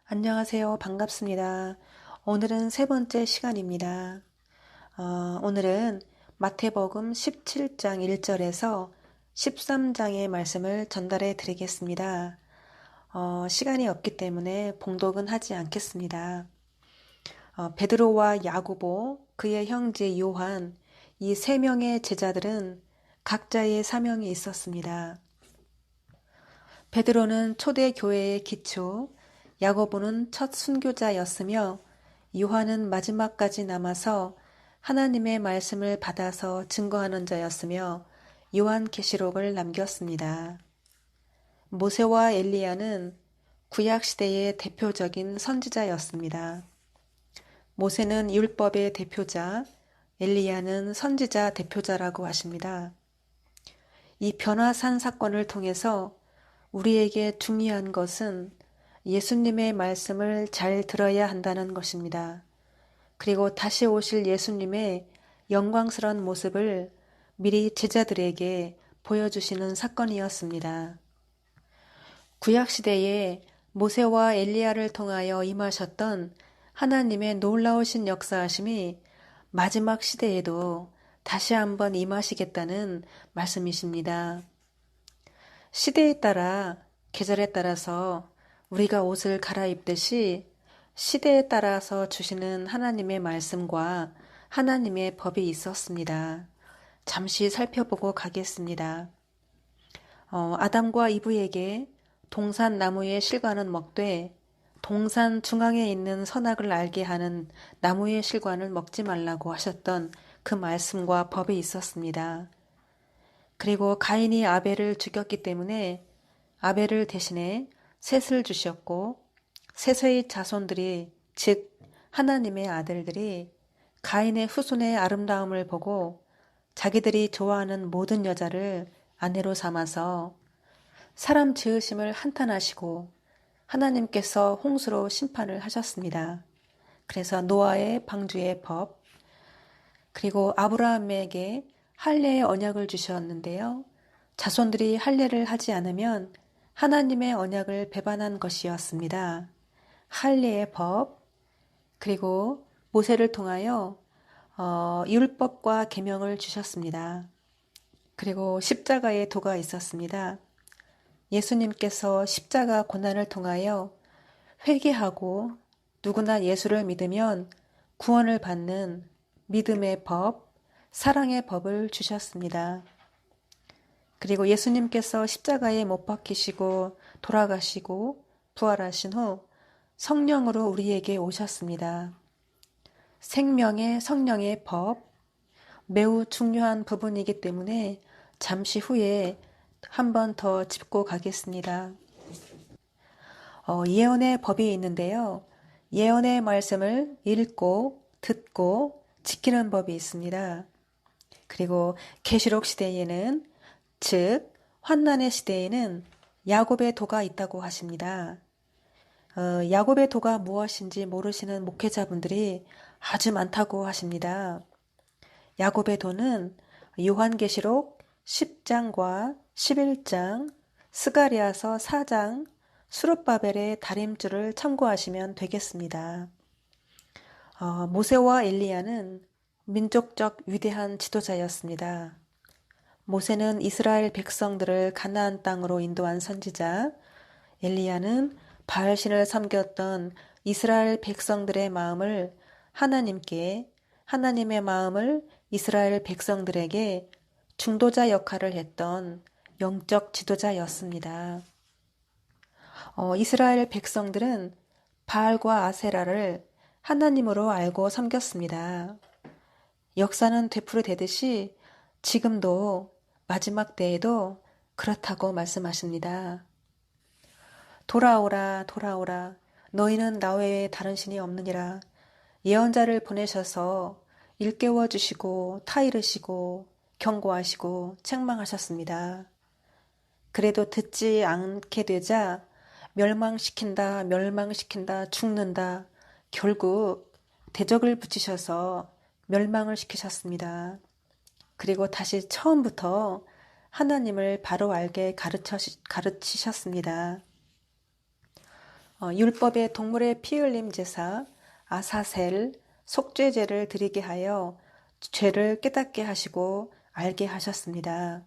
안녕하세요. 반갑습니다. 오늘은 세 번째 시간입니다. 오늘은 마태복음 17장 1절에서 13장의 말씀을 전달해 드리겠습니다. 시간이 없기 때문에 봉독은 하지 않겠습니다. 베드로와 야고보, 그의 형제 요한, 이 세 명의 제자들은 각자의 사명이 있었습니다. 베드로는 초대 교회의 기초, 야고보는 첫 순교자였으며 요한은 마지막까지 남아서 하나님의 말씀을 받아서 증거하는 자였으며 요한계시록을 남겼습니다. 모세와 엘리야는 구약시대의 대표적인 선지자였습니다. 모세는 율법의 대표자, 엘리야는 선지자 대표자라고 하십니다. 이 변화산 사건을 통해서 우리에게 중요한 것은 예수님의 말씀을 잘 들어야 한다는 것입니다. 그리고 다시 오실 예수님의 영광스러운 모습을 미리 제자들에게 보여주시는 사건이었습니다. 구약시대에 모세와 엘리야를 통하여 임하셨던 하나님의 놀라우신 역사하심이 마지막 시대에도 다시 한번 임하시겠다는 말씀이십니다. 시대에 따라, 계절에 따라서 우리가 옷을 갈아입듯이 시대에 따라서 주시는 하나님의 말씀과 하나님의 법이 있었습니다. 잠시 살펴보고 가겠습니다. 아담과 이브에게 동산 나무의 실과는 먹되 동산 중앙에 있는 선악을 알게 하는 나무의 실과는 먹지 말라고 하셨던 그 말씀과 법이 있었습니다. 그리고 가인이 아벨을 죽였기 때문에 아벨을 대신해 셋을 주셨고 셋의 자손들이 즉 하나님의 아들들이 가인의 후손의 아름다움을 보고 자기들이 좋아하는 모든 여자를 아내로 삼아서 사람 지으심을 한탄하시고 하나님께서 홍수로 심판을 하셨습니다. 그래서 노아의 방주의 법, 그리고 아브라함에게 할례의 언약을 주셨는데요. 자손들이 할례를 하지 않으면 하나님의 언약을 배반한 것이었습니다. 할례의 법, 그리고 모세를 통하여 율법과 계명을 주셨습니다. 그리고 십자가의 도가 있었습니다. 예수님께서 십자가 고난을 통하여 회개하고 누구나 예수를 믿으면 구원을 받는 믿음의 법, 사랑의 법을 주셨습니다. 그리고 예수님께서 십자가에 못 박히시고 돌아가시고 부활하신 후 성령으로 우리에게 오셨습니다. 생명의 성령의 법, 매우 중요한 부분이기 때문에 잠시 후에 한 번 더 짚고 가겠습니다. 예언의 법이 있는데요. 예언의 말씀을 읽고 듣고 지키는 법이 있습니다. 그리고 계시록 시대에는 즉 환난의 시대에는 야곱의 도가 있다고 하십니다. 야곱의 도가 무엇인지 모르시는 목회자분들이 아주 많다고 하십니다. 야곱의 도는 요한계시록 10장과 11장, 스가랴서 4장, 수룹바벨의 다림줄을 참고하시면 되겠습니다. 모세와 엘리야는 민족적 위대한 지도자였습니다. 모세는 이스라엘 백성들을 가나안 땅으로 인도한 선지자, 엘리야는 바알신을 섬겼던 이스라엘 백성들의 마음을 하나님께, 하나님의 마음을 이스라엘 백성들에게 중도자 역할을 했던 영적 지도자였습니다. 이스라엘 백성들은 바알과 아세라를 하나님으로 알고 섬겼습니다. 역사는 되풀이되듯이 지금도 마지막 때에도 그렇다고 말씀하십니다. 돌아오라, 돌아오라. 너희는 나 외에 다른 신이 없느니라. 예언자를 보내셔서 일깨워 주시고 타이르시고 경고하시고 책망하셨습니다. 그래도 듣지 않게 되자 멸망시킨다, 멸망시킨다, 죽는다. 결국 대적을 붙이셔서 멸망을 시키셨습니다. 그리고 다시 처음부터 하나님을 바로 알게 가르치셨습니다. 율법의 동물의 피 흘림 제사, 아사셀, 속죄제를 드리게 하여 죄를 깨닫게 하시고 알게 하셨습니다.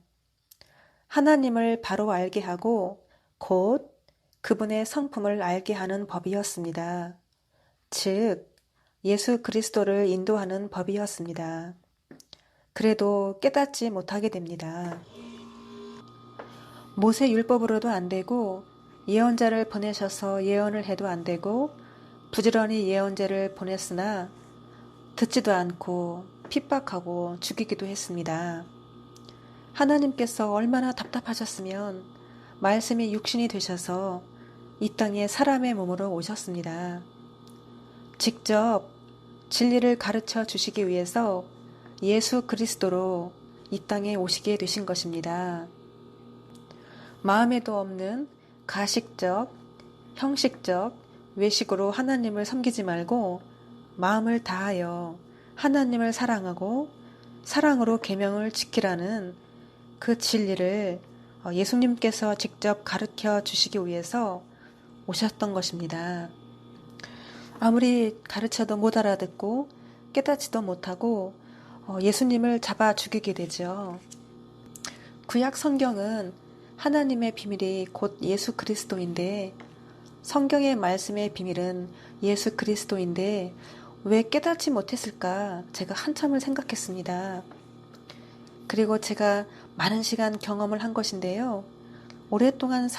하나님을 바로 알게 하고 곧 그분의 성품을 알게 하는 법이었습니다. 즉, 예수 그리스도를 인도하는 법이었습니다. 그래도 깨닫지 못하게 됩니다. 모세 율법으로도 안 되고 예언자를 보내셔서 예언을 해도 안 되고 부지런히 예언자를 보냈으나 듣지도 않고 핍박하고 죽이기도 했습니다. 하나님께서 얼마나 답답하셨으면 말씀이 육신이 되셔서 이 땅에 사람의 몸으로 오셨습니다. 직접 진리를 가르쳐 주시기 위해서 예수 그리스도로 이 땅에 오시게 되신 것입니다. 마음에도 없는 가식적, 형식적 외식으로 하나님을 섬기지 말고 마음을 다하여 하나님을 사랑하고 사랑으로 계명을 지키라는 그 진리를 예수님께서 직접 가르쳐 주시기 위해서 오셨던 것입니다. 아무리 가르쳐도 못 알아듣고 깨닫지도 못하고 예수님을 잡아 죽이게 되죠. 구약 성경은 하나님의 비밀이 곧 예수 그리스도인데 성경의 말씀의 비밀은 예수 그리스도인데 왜 깨닫지 못했을까 제가 한참을 생각했습니다. 그리고 제가 많은 시간 경험을 한 것인데요. 오랫동안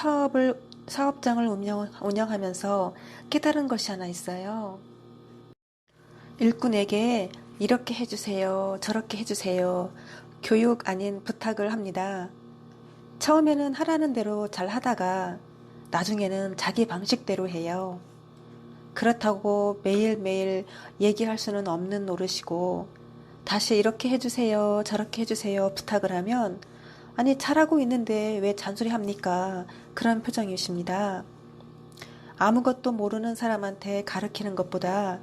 사업장을 운영하면서 깨달은 것이 하나 있어요. 일꾼에게 이렇게 해주세요, 저렇게 해주세요. 교육 아닌 부탁을 합니다. 처음에는 하라는 대로 잘 하다가 나중에는 자기 방식대로 해요. 그렇다고 매일매일 얘기할 수는 없는 노릇이고 다시 이렇게 해주세요, 저렇게 해주세요 부탁을 하면 아니 잘하고 있는데 왜 잔소리합니까? 그런 표정이십니다. 아무것도 모르는 사람한테 가르치는 것보다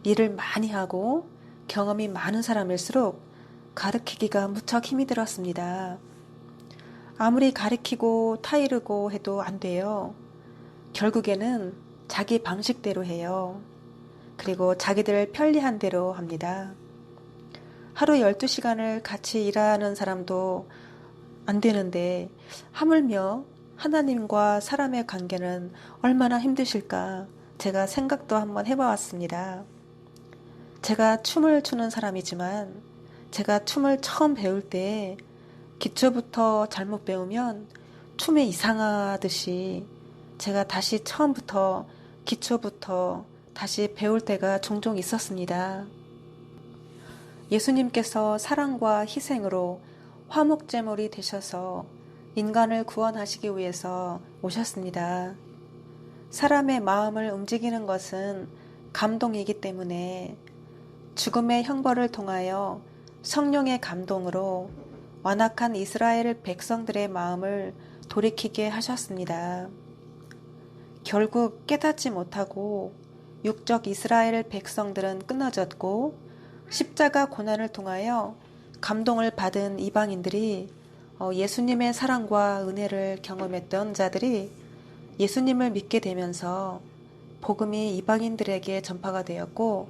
일을 많이 하고 경험이 많은 사람일수록 가르치기가 무척 힘이 들었습니다. 아무리 가르치고 타이르고 해도 안 돼요. 결국에는 자기 방식대로 해요. 그리고 자기들 편리한 대로 합니다. 하루 12시간을 같이 일하는 사람도 안 되는데 하물며 하나님과 사람의 관계는 얼마나 힘드실까 제가 생각도 한번 해보았습니다. 제가 춤을 추는 사람이지만 제가 춤을 처음 배울 때 기초부터 잘못 배우면 춤이 이상하듯이 제가 다시 처음부터 기초부터 다시 배울 때가 종종 있었습니다. 예수님께서 사랑과 희생으로 화목제물이 되셔서 인간을 구원하시기 위해서 오셨습니다. 사람의 마음을 움직이는 것은 감동이기 때문에 죽음의 형벌을 통하여 성령의 감동으로 완악한 이스라엘 백성들의 마음을 돌이키게 하셨습니다. 결국 깨닫지 못하고 육적 이스라엘 백성들은 끊어졌고 십자가 고난을 통하여 감동을 받은 이방인들이 예수님의 사랑과 은혜를 경험했던 자들이 예수님을 믿게 되면서 복음이 이방인들에게 전파가 되었고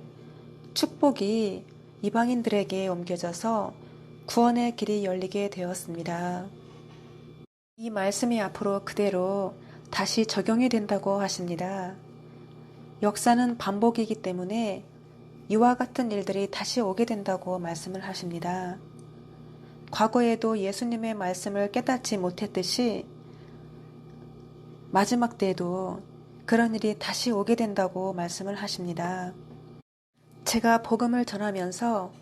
축복이 이방인들에게 옮겨져서 구원의 길이 열리게 되었습니다. 이 말씀이 앞으로 그대로 다시 적용이 된다고 하십니다. 역사는 반복이기 때문에 이와 같은 일들이 다시 오게 된다고 말씀을 하십니다. 과거에도 예수님의 말씀을 깨닫지 못했듯이 마지막 때에도 그런 일이 다시 오게 된다고 말씀을 하십니다. 제가 복음을 전하면서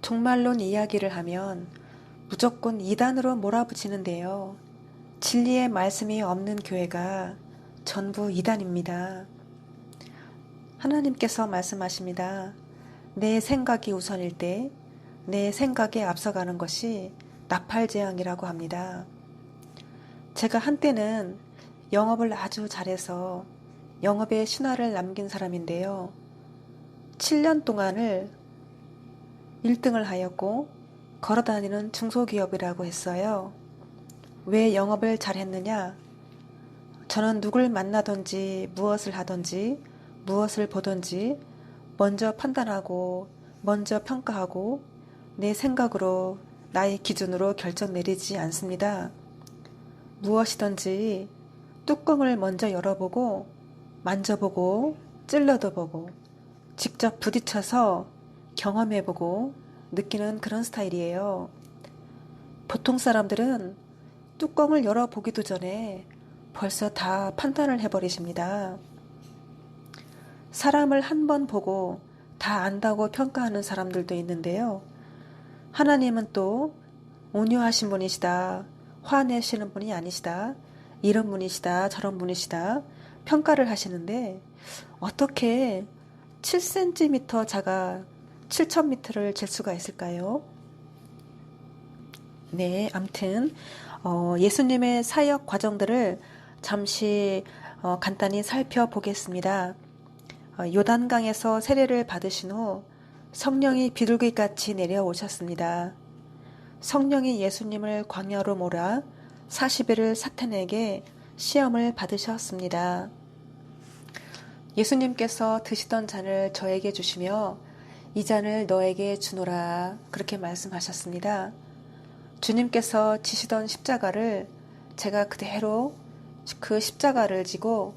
종말론 이야기를 하면 무조건 이단으로 몰아붙이는데요. 진리의 말씀이 없는 교회가 전부 이단입니다. 하나님께서 말씀하십니다. 내 생각이 우선일 때 내 생각에 앞서가는 것이 나팔재앙이라고 합니다. 제가 한때는 영업을 아주 잘해서 영업의 신화를 남긴 사람인데요. 7년 동안을 1등을 하였고 걸어다니는 중소기업이라고 했어요. 왜 영업을 잘했느냐? 저는 누굴 만나든지 무엇을 하든지 무엇을 보든지 먼저 판단하고 먼저 평가하고 내 생각으로 나의 기준으로 결정 내리지 않습니다. 무엇이든지 뚜껑을 먼저 열어보고 만져보고 찔러도 보고 직접 부딪혀서 경험해보고 느끼는 그런 스타일이에요. 보통 사람들은 뚜껑을 열어보기도 전에 벌써 다 판단을 해버리십니다. 사람을 한 번 보고 다 안다고 평가하는 사람들도 있는데요. 하나님은 또 온유하신 분이시다, 화내시는 분이 아니시다, 이런 분이시다, 저런 분이시다 평가를 하시는데 어떻게 7cm 자가 7,000m를 잴 수가 있을까요? 네, 암튼 예수님의 사역 과정들을 잠시 간단히 살펴보겠습니다. 요단강에서 세례를 받으신 후 성령이 비둘기같이 내려오셨습니다. 성령이 예수님을 광야로 몰아 40일을 사탄에게 시험을 받으셨습니다. 예수님께서 드시던 잔을 저에게 주시며 이 잔을 너에게 주노라 그렇게 말씀하셨습니다. 주님께서 지시던 십자가를 제가 그대로 그 십자가를 지고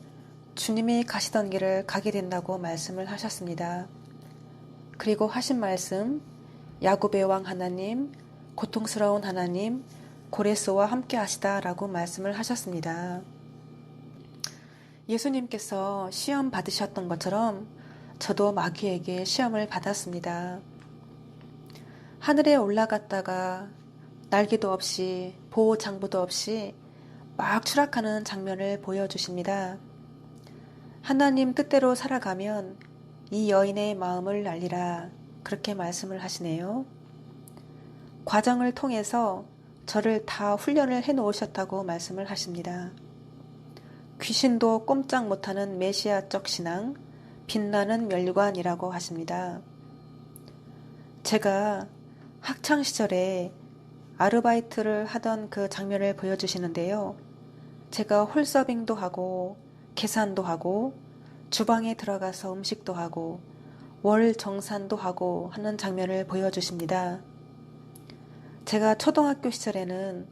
주님이 가시던 길을 가게 된다고 말씀을 하셨습니다. 그리고 하신 말씀, 야곱의 왕 하나님, 고통스러운 하나님, 고레스와 함께 하시다라고 말씀을 하셨습니다. 예수님께서 시험 받으셨던 것처럼 저도 마귀에게 시험을 받았습니다. 하늘에 올라갔다가 날개도 없이 보호 장부도 없이 막 추락하는 장면을 보여주십니다. 하나님 뜻대로 살아가면 이 여인의 마음을 알리라 그렇게 말씀을 하시네요. 과정을 통해서 저를 다 훈련을 해놓으셨다고 말씀을 하십니다. 귀신도 꼼짝 못하는 메시아적 신앙, 빛나는 멸관이라고 하십니다. 제가 학창시절에 아르바이트를 하던 그 장면을 보여주시는데요. 제가 홀서빙도 하고 계산도 하고 주방에 들어가서 음식도 하고 월 정산도 하고 하는 장면을 보여주십니다. 제가 초등학교 시절에는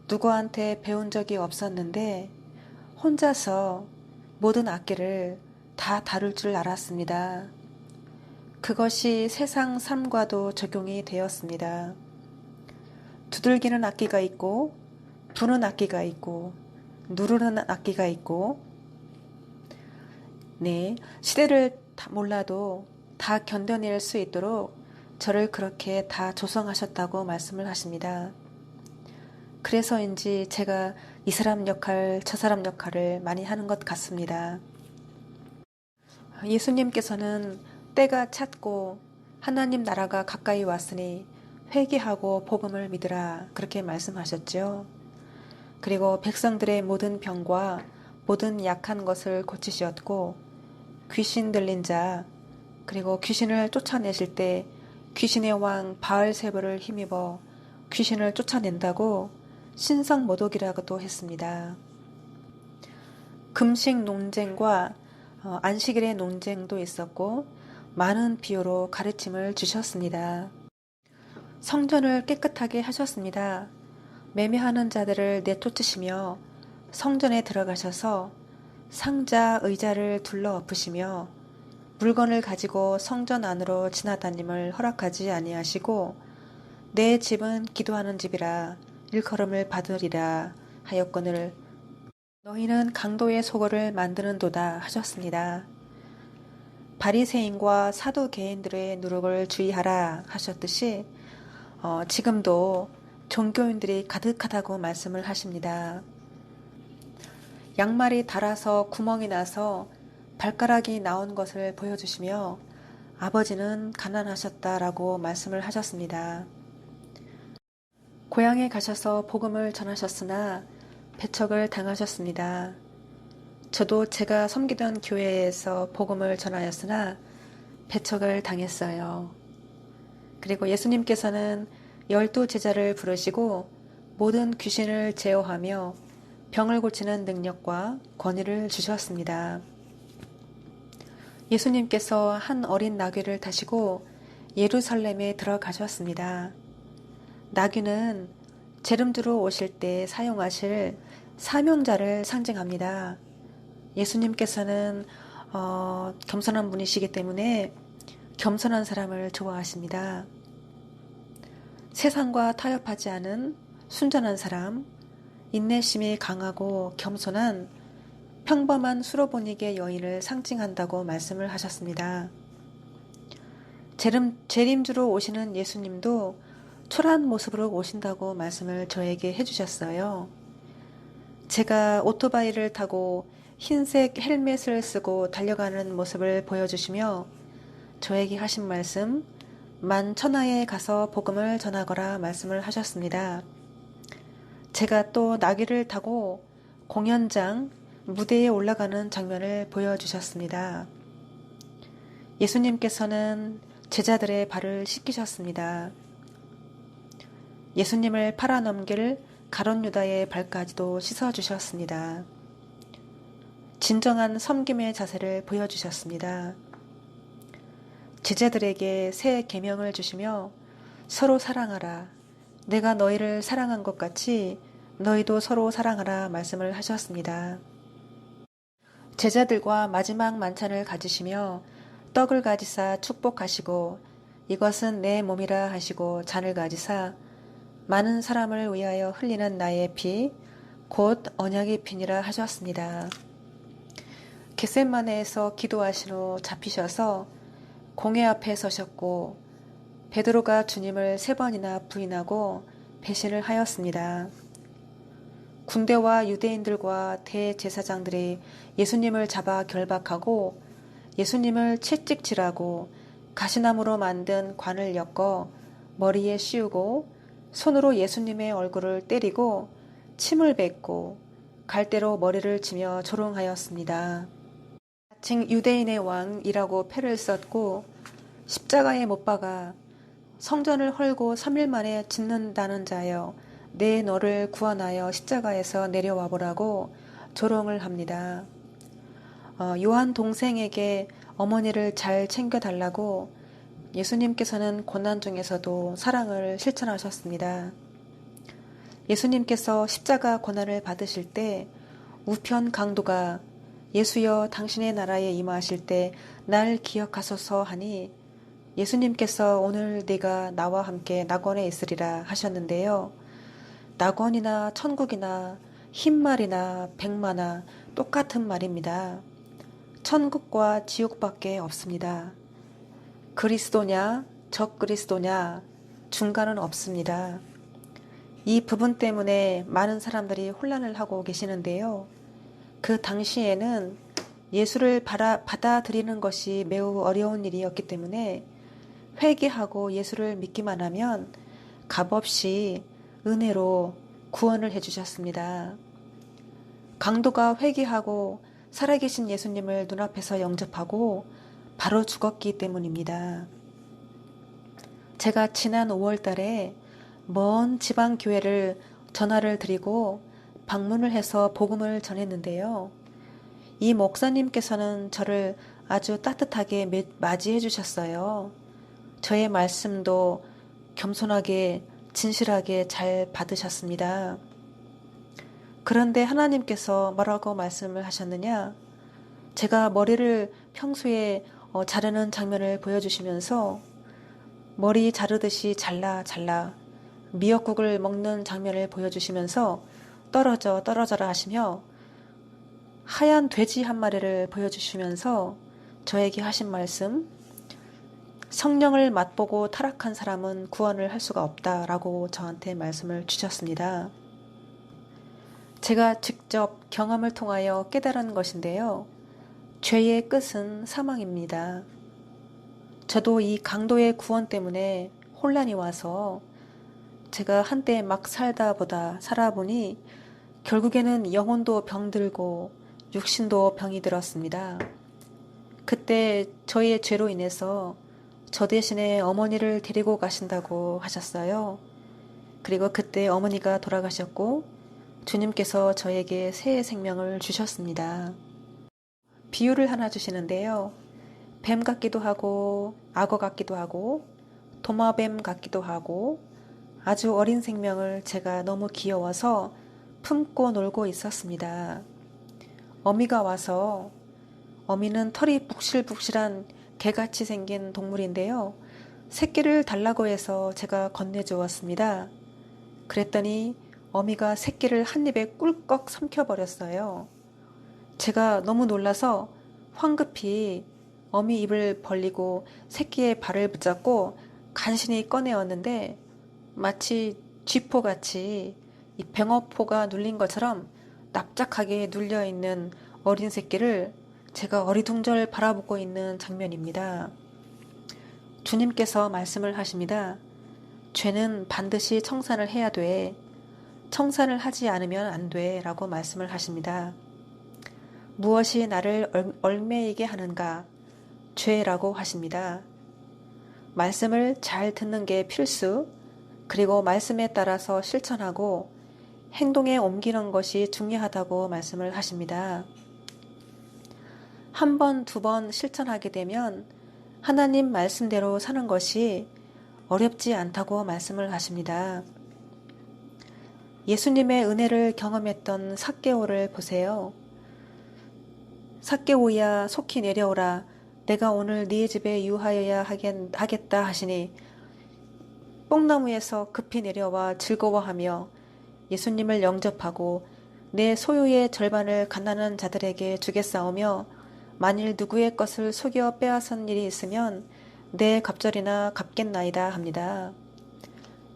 누구한테 배운 적이 없었는데 혼자서 모든 악기를 다 다룰 줄 알았습니다. 그것이 세상 삶과도 적용이 되었습니다. 두들기는 악기가 있고 부는 악기가 있고 누르는 악기가 있고 네, 시대를 다 몰라도 다 견뎌낼 수 있도록 저를 그렇게 다 조성하셨다고 말씀을 하십니다. 그래서인지 제가 이 사람 역할, 저 사람 역할을 많이 하는 것 같습니다. 예수님께서는 때가 찼고 하나님 나라가 가까이 왔으니 회개하고 복음을 믿으라 그렇게 말씀하셨죠. 그리고 백성들의 모든 병과 모든 약한 것을 고치셨고 귀신 들린 자 그리고 귀신을 쫓아내실 때 귀신의 왕 바알세불을 힘입어 귀신을 쫓아낸다고 신성모독이라고도 했습니다. 금식 논쟁과 안식일의 논쟁도 있었고 많은 비유로 가르침을 주셨습니다. 성전을 깨끗하게 하셨습니다. 매매하는 자들을 내쫓으시며 성전에 들어가셔서 상자, 의자를 둘러 엎으시며 물건을 가지고 성전 안으로 지나다님을 허락하지 아니하시고 내 집은 기도하는 집이라 일컬음을 받으리라 하였거늘 너희는 강도의 소굴을 만드는도다 하셨습니다. 바리새인과 사두개인들의 누룩을 주의하라 하셨듯이 지금도 종교인들이 가득하다고 말씀을 하십니다. 양말이 닳아서 구멍이 나서 발가락이 나온 것을 보여주시며 아버지는 가난하셨다라고 말씀을 하셨습니다. 고향에 가셔서 복음을 전하셨으나 배척을 당하셨습니다. 저도 제가 섬기던 교회에서 복음을 전하였으나 배척을 당했어요. 그리고 예수님께서는 12 제자를 부르시고 모든 귀신을 제어하며 병을 고치는 능력과 권위를 주셨습니다. 예수님께서 한 어린 나귀를 타시고 예루살렘에 들어가셨습니다. 나귀는 재림주로 오실 때 사용하실 사명자를 상징합니다. 예수님께서는 겸손한 분이시기 때문에 겸손한 사람을 좋아하십니다. 세상과 타협하지 않은 순전한 사람, 인내심이 강하고 겸손한 평범한 수로보니게 여인을 상징한다고 말씀을 하셨습니다. 재림주로 오시는 예수님도 초라한 모습으로 오신다고 말씀을 저에게 해주셨어요. 제가 오토바이를 타고 흰색 헬멧을 쓰고 달려가는 모습을 보여주시며 저에게 하신 말씀, 만천하에 가서 복음을 전하거라 말씀을 하셨습니다. 제가 또 나귀를 타고 공연장, 무대에 올라가는 장면을 보여주셨습니다. 예수님께서는 제자들의 발을 씻기셨습니다. 예수님을 팔아넘길 가룟 유다의 발까지도 씻어주셨습니다. 진정한 섬김의 자세를 보여주셨습니다. 제자들에게 새 계명을 주시며 서로 사랑하라. 내가 너희를 사랑한 것 같이 너희도 서로 사랑하라 말씀을 하셨습니다. 제자들과 마지막 만찬을 가지시며 떡을 가지사 축복하시고 이것은 내 몸이라 하시고 잔을 가지사 많은 사람을 위하여 흘리는 나의 피, 곧 언약의 피니라 하셨습니다. 겟셋마네에서 기도하신 후 잡히셔서 공회 앞에 서셨고 베드로가 주님을 3번이나 부인하고 배신을 하였습니다. 군대와 유대인들과 대제사장들이 예수님을 잡아 결박하고 예수님을 채찍질하고 가시나무로 만든 관을 엮어 머리에 씌우고 손으로 예수님의 얼굴을 때리고 침을 뱉고 갈대로 머리를 치며 조롱하였습니다. 자칭 유대인의 왕이라고 패를 썼고 십자가에 못 박아 성전을 헐고 3일 만에 짓는다는 자여 내 너를 구원하여 십자가에서 내려와 보라고 조롱을 합니다. 요한 동생에게 어머니를 잘 챙겨달라고 예수님께서는 고난 중에서도 사랑을 실천하셨습니다. 예수님께서 십자가 고난을 받으실 때 우편 강도가 예수여 당신의 나라에 임하실 때 날 기억하소서 하니 예수님께서 오늘 네가 나와 함께 낙원에 있으리라 하셨는데요. 낙원이나 천국이나 흰말이나 백마나 똑같은 말입니다. 천국과 지옥밖에 없습니다. 그리스도냐 적그리스도냐 중간은 없습니다. 이 부분 때문에 많은 사람들이 혼란을 하고 계시는데요. 그 당시에는 예수를 받아들이는 것이 매우 어려운 일이었기 때문에 회개하고 예수를 믿기만 하면 값없이 은혜로 구원을 해주셨습니다. 강도가 회개하고 살아계신 예수님을 눈앞에서 영접하고 바로 죽었기 때문입니다. 제가 지난 5월 달에 먼 지방 교회를 전화를 드리고 방문을 해서 복음을 전했는데요. 이 목사님께서는 저를 아주 따뜻하게 맞이해 주셨어요. 저의 말씀도 겸손하게 진실하게 잘 받으셨습니다. 그런데 하나님께서 뭐라고 말씀을 하셨느냐? 제가 머리를 평소에 자르는 장면을 보여주시면서 머리 자르듯이 잘라 미역국을 먹는 장면을 보여주시면서 떨어져라 하시며 하얀 돼지 한 마리를 보여주시면서 저에게 하신 말씀, 성령을 맛보고 타락한 사람은 구원을 할 수가 없다라고 저한테 말씀을 주셨습니다. 제가 직접 경험을 통하여 깨달은 것인데요. 죄의 끝은 사망입니다. 저도 이 강도의 구원 때문에 혼란이 와서 제가 한때 막 살아보니 결국에는 영혼도 병들고 육신도 병이 들었습니다. 그때 저의 죄로 인해서 저 대신에 어머니를 데리고 가신다고 하셨어요. 그리고 그때 어머니가 돌아가셨고 주님께서 저에게 새해 생명을 주셨습니다. 비유를 하나 주시는데요. 뱀 같기도 하고 악어 같기도 하고 도마뱀 같기도 하고 아주 어린 생명을 제가 너무 귀여워서 품고 놀고 있었습니다. 어미가 와서 어미는 털이 북실북실한 개같이 생긴 동물인데요. 새끼를 달라고 해서 제가 건네주었습니다. 그랬더니 어미가 새끼를 한 입에 꿀꺽 삼켜버렸어요. 제가 너무 놀라서 황급히 어미 입을 벌리고 새끼의 발을 붙잡고 간신히 꺼내었는데 마치 쥐포같이 이 뱅어포가 눌린 것처럼 납작하게 눌려있는 어린 새끼를 제가 어리둥절 바라보고 있는 장면입니다. 주님께서 말씀을 하십니다. 죄는 반드시 청산을 해야 돼. 청산을 하지 않으면 안 돼. 라고 말씀을 하십니다. 무엇이 나를 얽매이게 하는가? 죄라고 하십니다. 말씀을 잘 듣는 게 필수, 그리고 말씀에 따라서 실천하고 행동에 옮기는 것이 중요하다고 말씀을 하십니다. 한 번, 두 번 실천하게 되면 하나님 말씀대로 사는 것이 어렵지 않다고 말씀을 하십니다. 예수님의 은혜를 경험했던 삭개오를 보세요. 삭개오야 속히 내려오라. 내가 오늘 네 집에 유하여야 하겠다 하시니 뽕나무에서 급히 내려와 즐거워하며 예수님을 영접하고 내 소유의 절반을 가난한 자들에게 주겠사오며 만일 누구의 것을 속여 빼앗은 일이 있으면 내 갑절이나 갚겠나이다 합니다.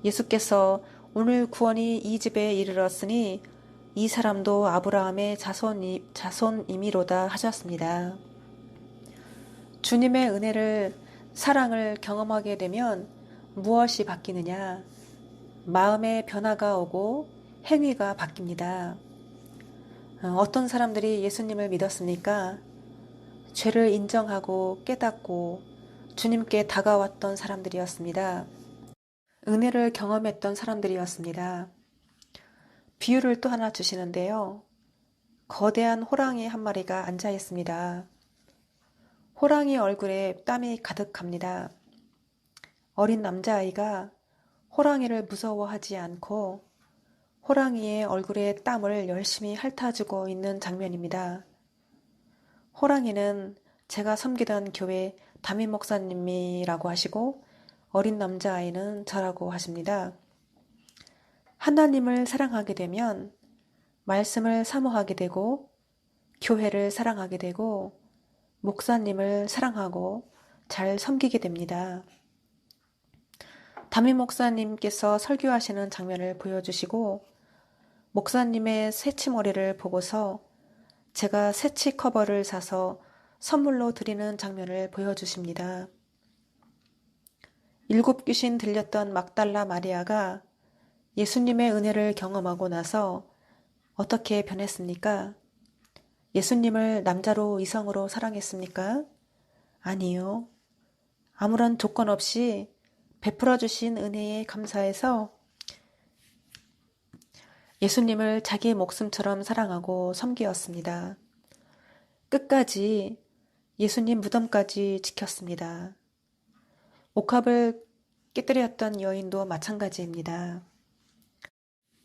예수께서 오늘 구원이 이 집에 이르렀으니 이 사람도 아브라함의 자손이미로다 하셨습니다. 주님의 은혜를, 사랑을 경험하게 되면 무엇이 바뀌느냐? 마음의 변화가 오고 행위가 바뀝니다. 어떤 사람들이 예수님을 믿었습니까? 죄를 인정하고 깨닫고 주님께 다가왔던 사람들이었습니다. 은혜를 경험했던 사람들이었습니다. 비유를 또 하나 주시는데요. 거대한 호랑이 한 마리가 앉아 있습니다. 호랑이 얼굴에 땀이 가득합니다. 어린 남자아이가 호랑이를 무서워하지 않고 호랑이의 얼굴에 땀을 열심히 핥아주고 있는 장면입니다. 호랑이는 제가 섬기던 교회 담임 목사님이라고 하시고 어린 남자아이는 저라고 하십니다. 하나님을 사랑하게 되면 말씀을 사모하게 되고 교회를 사랑하게 되고 목사님을 사랑하고 잘 섬기게 됩니다. 담임 목사님께서 설교하시는 장면을 보여주시고 목사님의 새치머리를 보고서 제가 새치 커버를 사서 선물로 드리는 장면을 보여주십니다. 7 귀신 들렸던 막달라 마리아가 예수님의 은혜를 경험하고 나서 어떻게 변했습니까? 예수님을 남자로 이성으로 사랑했습니까? 아니요. 아무런 조건 없이 베풀어 주신 은혜에 감사해서 예수님을 자기 목숨처럼 사랑하고 섬기었습니다. 끝까지 예수님 무덤까지 지켰습니다. 옥합을 깨뜨렸던 여인도 마찬가지입니다.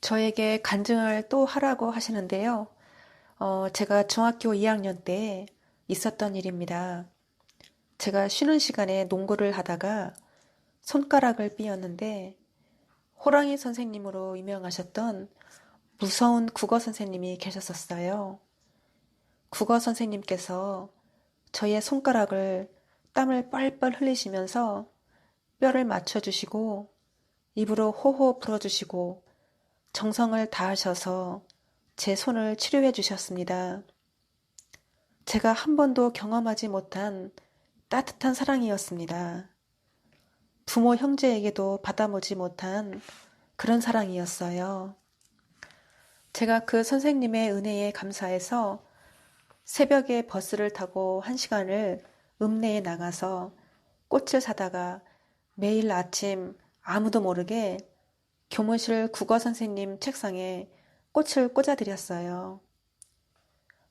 저에게 간증을 또 하라고 하시는데요. 제가 중학교 2학년 때 있었던 일입니다. 제가 쉬는 시간에 농구를 하다가 손가락을 삐었는데 호랑이 선생님으로 유명하셨던 무서운 국어 선생님이 계셨었어요. 국어 선생님께서 저의 손가락을 땀을 뻘뻘 흘리시면서 뼈를 맞춰주시고 입으로 호호 불어주시고 정성을 다하셔서 제 손을 치료해 주셨습니다. 제가 한 번도 경험하지 못한 따뜻한 사랑이었습니다. 부모 형제에게도 받아보지 못한 그런 사랑이었어요. 제가 그 선생님의 은혜에 감사해서 새벽에 버스를 타고 1시간을 읍내에 나가서 꽃을 사다가 매일 아침 아무도 모르게 교무실 국어 선생님 책상에 꽃을 꽂아드렸어요.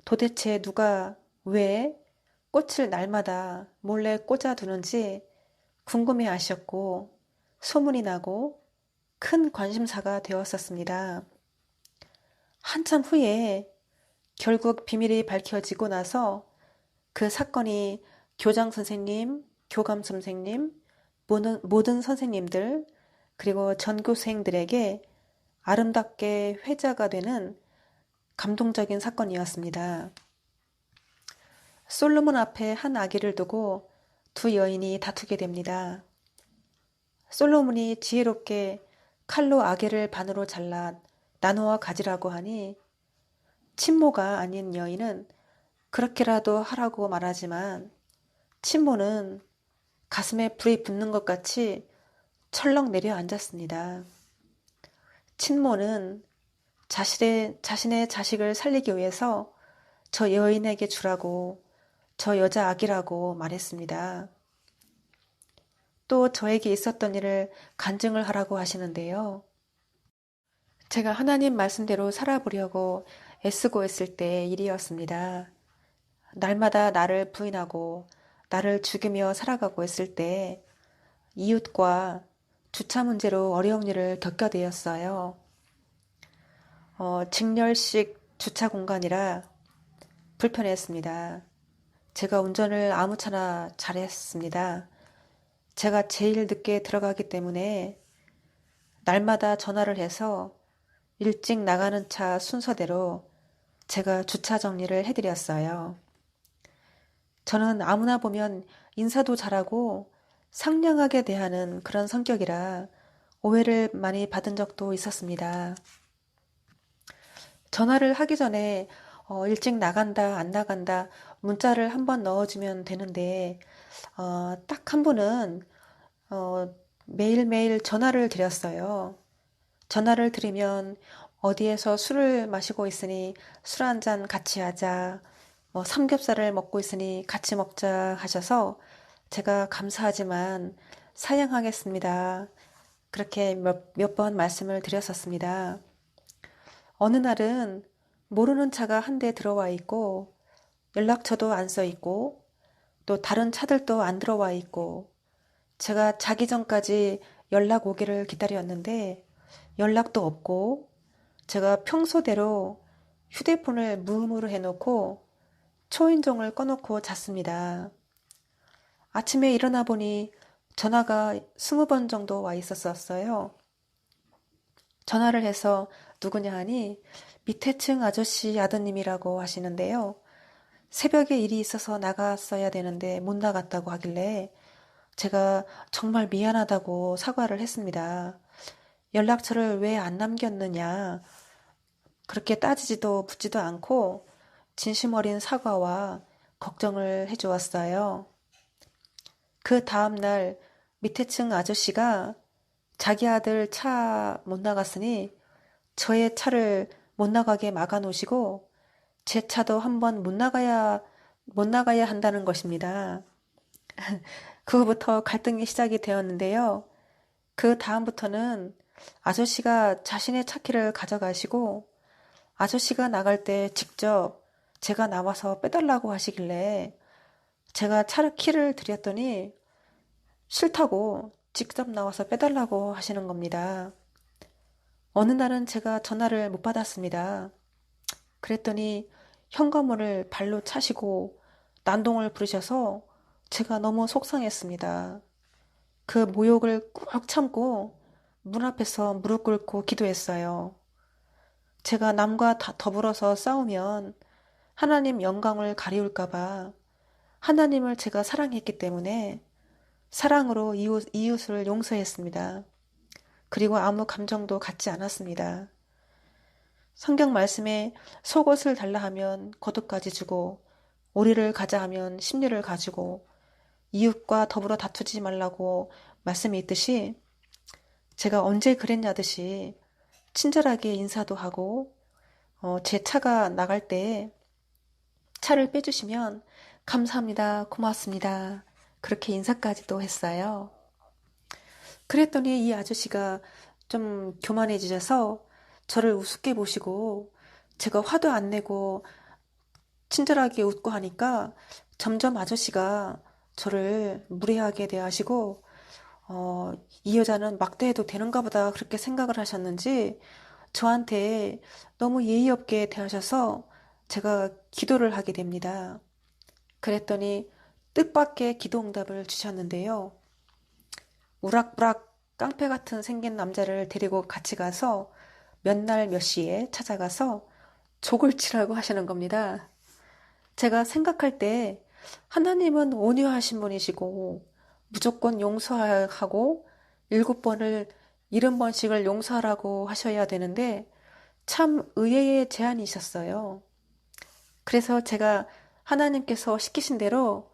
도대체 누가 왜 꽃을 날마다 몰래 꽂아두는지 궁금해 하셨고 소문이 나고 큰 관심사가 되었었습니다. 한참 후에 결국 비밀이 밝혀지고 나서 그 사건이 교장 선생님, 교감 선생님, 모든 선생님들, 그리고 전교생들에게 아름답게 회자가 되는 감동적인 사건이었습니다. 솔로몬 앞에 한 아기를 두고 두 여인이 다투게 됩니다. 솔로몬이 지혜롭게 칼로 아기를 반으로 잘라 나누어 가지라고 하니 친모가 아닌 여인은 그렇게라도 하라고 말하지만 친모는 가슴에 불이 붙는 것 같이 철렁 내려앉았습니다. 친모는 자신의 자식을 살리기 위해서 저 여인에게 주라고, 저 여자 아기라고 말했습니다. 또 저에게 있었던 일을 간증을 하라고 하시는데요. 제가 하나님 말씀대로 살아보려고 애쓰고 있을 때 일이었습니다. 날마다 나를 부인하고 나를 죽이며 살아가고 있을 때 이웃과 주차 문제로 어려운 일을 겪게 되었어요. 직렬식 주차 공간이라 불편했습니다. 제가 운전을 아무차나 잘했습니다. 제가 제일 늦게 들어가기 때문에 날마다 전화를 해서 일찍 나가는 차 순서대로 제가 주차 정리를 해드렸어요. 저는 아무나 보면 인사도 잘하고 상냥하게 대하는 그런 성격이라 오해를 많이 받은 적도 있었습니다. 전화를 하기 전에 일찍 나간다, 안 나간다 문자를 한번 넣어주면 되는데 딱 한 분은 매일매일 전화를 드렸어요. 전화를 드리면 어디에서 술을 마시고 있으니 술 한 잔 같이 하자, 삼겹살을 먹고 있으니 같이 먹자 하셔서 제가 감사하지만 사양하겠습니다. 그렇게 몇 번 말씀을 드렸었습니다. 어느 날은 모르는 차가 한 대 들어와 있고 연락처도 안 써 있고 또 다른 차들도 안 들어와 있고 제가 자기 전까지 연락 오기를 기다렸는데 연락도 없고 제가 평소대로 휴대폰을 무음으로 해놓고 초인종을 꺼놓고 잤습니다. 아침에 일어나 보니 전화가 20번 정도 와 있었어요. 전화를 해서 누구냐 하니 밑에 층 아저씨 아드님이라고 하시는데요. 새벽에 일이 있어서 나갔어야 되는데 못 나갔다고 하길래 제가 정말 미안하다고 사과를 했습니다. 연락처를 왜 안 남겼느냐 그렇게 따지지도 묻지도 않고 진심 어린 사과와 걱정을 해주었어요. 그 다음날 밑에 층 아저씨가 자기 아들 차 못 나갔으니 저의 차를 못 나가게 막아 놓으시고 제 차도 한번 못 나가야 한다는 것입니다. 그거부터 갈등이 시작이 되었는데요. 그 다음부터는 아저씨가 자신의 차키를 가져가시고 아저씨가 나갈 때 직접 제가 나와서 빼달라고 하시길래 제가 차 키를 드렸더니 싫다고 직접 나와서 빼달라고 하시는 겁니다. 어느 날은 제가 전화를 못 받았습니다. 그랬더니 현관문을 발로 차시고 난동을 부르셔서 제가 너무 속상했습니다. 그 모욕을 꾹 참고 문 앞에서 무릎 꿇고 기도했어요. 제가 남과 더불어서 싸우면 하나님 영광을 가리울까봐 하나님을 제가 사랑했기 때문에 사랑으로 이웃을 용서했습니다. 그리고 아무 감정도 갖지 않았습니다. 성경 말씀에 속옷을 달라 하면 겉옷까지 주고 오리를 가자 하면 심리를 가지고 이웃과 더불어 다투지 말라고 말씀이 있듯이 제가 언제 그랬냐듯이 친절하게 인사도 하고 제 차가 나갈 때 차를 빼주시면 감사합니다, 고맙습니다. 그렇게 인사까지도 했어요. 그랬더니 이 아저씨가 좀 교만해지셔서 저를 우습게 보시고 제가 화도 안 내고 친절하게 웃고 하니까 점점 아저씨가 저를 무례하게 대하시고 어, 이 여자는 막대해도 되는가 보다 그렇게 생각을 하셨는지 저한테 너무 예의 없게 대하셔서 제가 기도를 하게 됩니다. 그랬더니 뜻밖의 기도 응답을 주셨는데요. 우락부락 깡패 같은 생긴 남자를 데리고 같이 가서 몇 날 몇 시에 찾아가서 족을 치라고 하시는 겁니다. 제가 생각할 때 하나님은 온유하신 분이시고 무조건 용서하고 7번을 70번씩을 용서하라고 하셔야 되는데 참 의외의 제안이셨어요. 그래서 제가 하나님께서 시키신 대로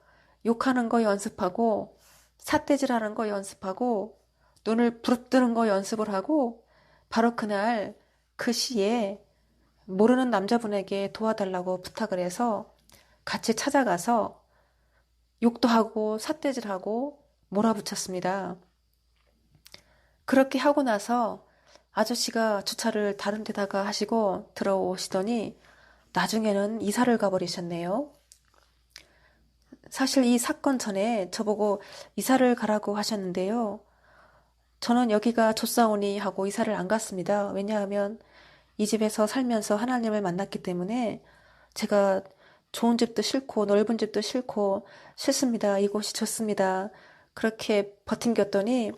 욕하는 거 연습하고 삿대질하는 거 연습하고 눈을 부릅뜨는 거 연습을 하고 바로 그날 그 시에 모르는 남자분에게 도와달라고 부탁을 해서 같이 찾아가서 욕도 하고 삿대질하고 몰아붙였습니다. 그렇게 하고 나서 아저씨가 주차를 다른 데다가 하시고 들어오시더니 나중에는 이사를 가버리셨네요. 사실 이 사건 전에 저보고 이사를 가라고 하셨는데요. 저는 여기가 좋사오니 하고 이사를 안 갔습니다. 왜냐하면 이 집에서 살면서 하나님을 만났기 때문에 제가 좋은 집도 싫고 넓은 집도 싫고 싫습니다. 이곳이 좋습니다. 그렇게 버틴겼더니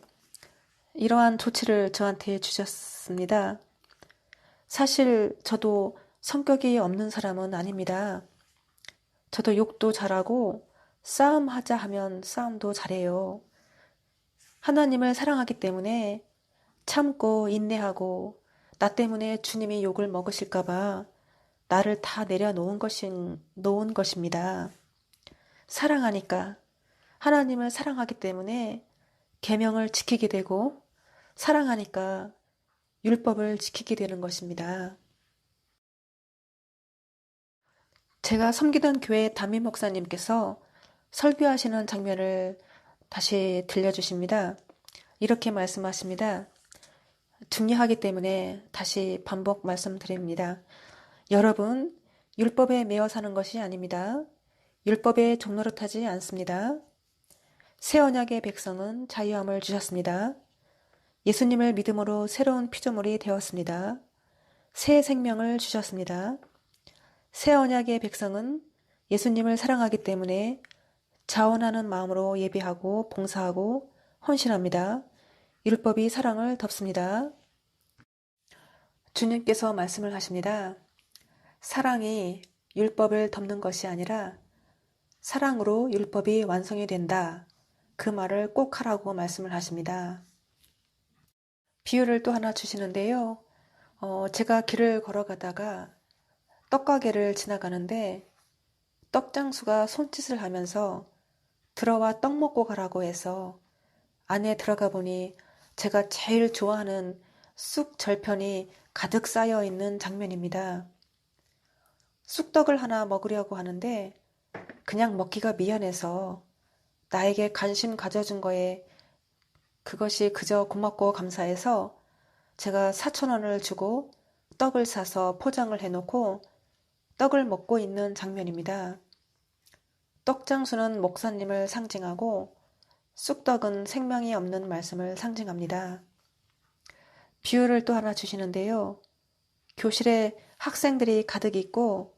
이러한 조치를 저한테 주셨습니다. 사실 저도 성격이 없는 사람은 아닙니다. 저도 욕도 잘하고 싸움하자 하면 싸움도 잘해요. 하나님을 사랑하기 때문에 참고 인내하고 나 때문에 주님이 욕을 먹으실까봐 나를 다 놓은 것입니다. 사랑하니까 하나님을 사랑하기 때문에 계명을 지키게 되고 사랑하니까 율법을 지키게 되는 것입니다. 제가 섬기던 교회 담임 목사님께서 설교하시는 장면을 다시 들려주십니다. 이렇게 말씀하십니다. 중요하기 때문에 다시 반복 말씀드립니다. 여러분, 율법에 매어 사는 것이 아닙니다. 율법에 종노릇하지 않습니다. 새 언약의 백성은 자유함을 주셨습니다. 예수님을 믿음으로 새로운 피조물이 되었습니다. 새 생명을 주셨습니다. 새 언약의 백성은 예수님을 사랑하기 때문에 자원하는 마음으로 예배하고 봉사하고 헌신합니다. 율법이 사랑을 덮습니다. 주님께서 말씀을 하십니다. 사랑이 율법을 덮는 것이 아니라 사랑으로 율법이 완성이 된다. 그 말을 꼭 하라고 말씀을 하십니다. 비유를 또 하나 주시는데요. 제가 길을 걸어가다가 떡가게를 지나가는데 떡장수가 손짓을 하면서 들어와 떡 먹고 가라고 해서 안에 들어가 보니 제가 제일 좋아하는 쑥 절편이 가득 쌓여 있는 장면입니다. 쑥떡을 하나 먹으려고 하는데 그냥 먹기가 미안해서 나에게 관심 가져준 거에 그것이 그저 고맙고 감사해서 제가 4,000원을 주고 떡을 사서 포장을 해놓고 떡을 먹고 있는 장면입니다. 떡장수는 목사님을 상징하고 쑥떡은 생명이 없는 말씀을 상징합니다. 비유를 또 하나 주시는데요. 교실에 학생들이 가득 있고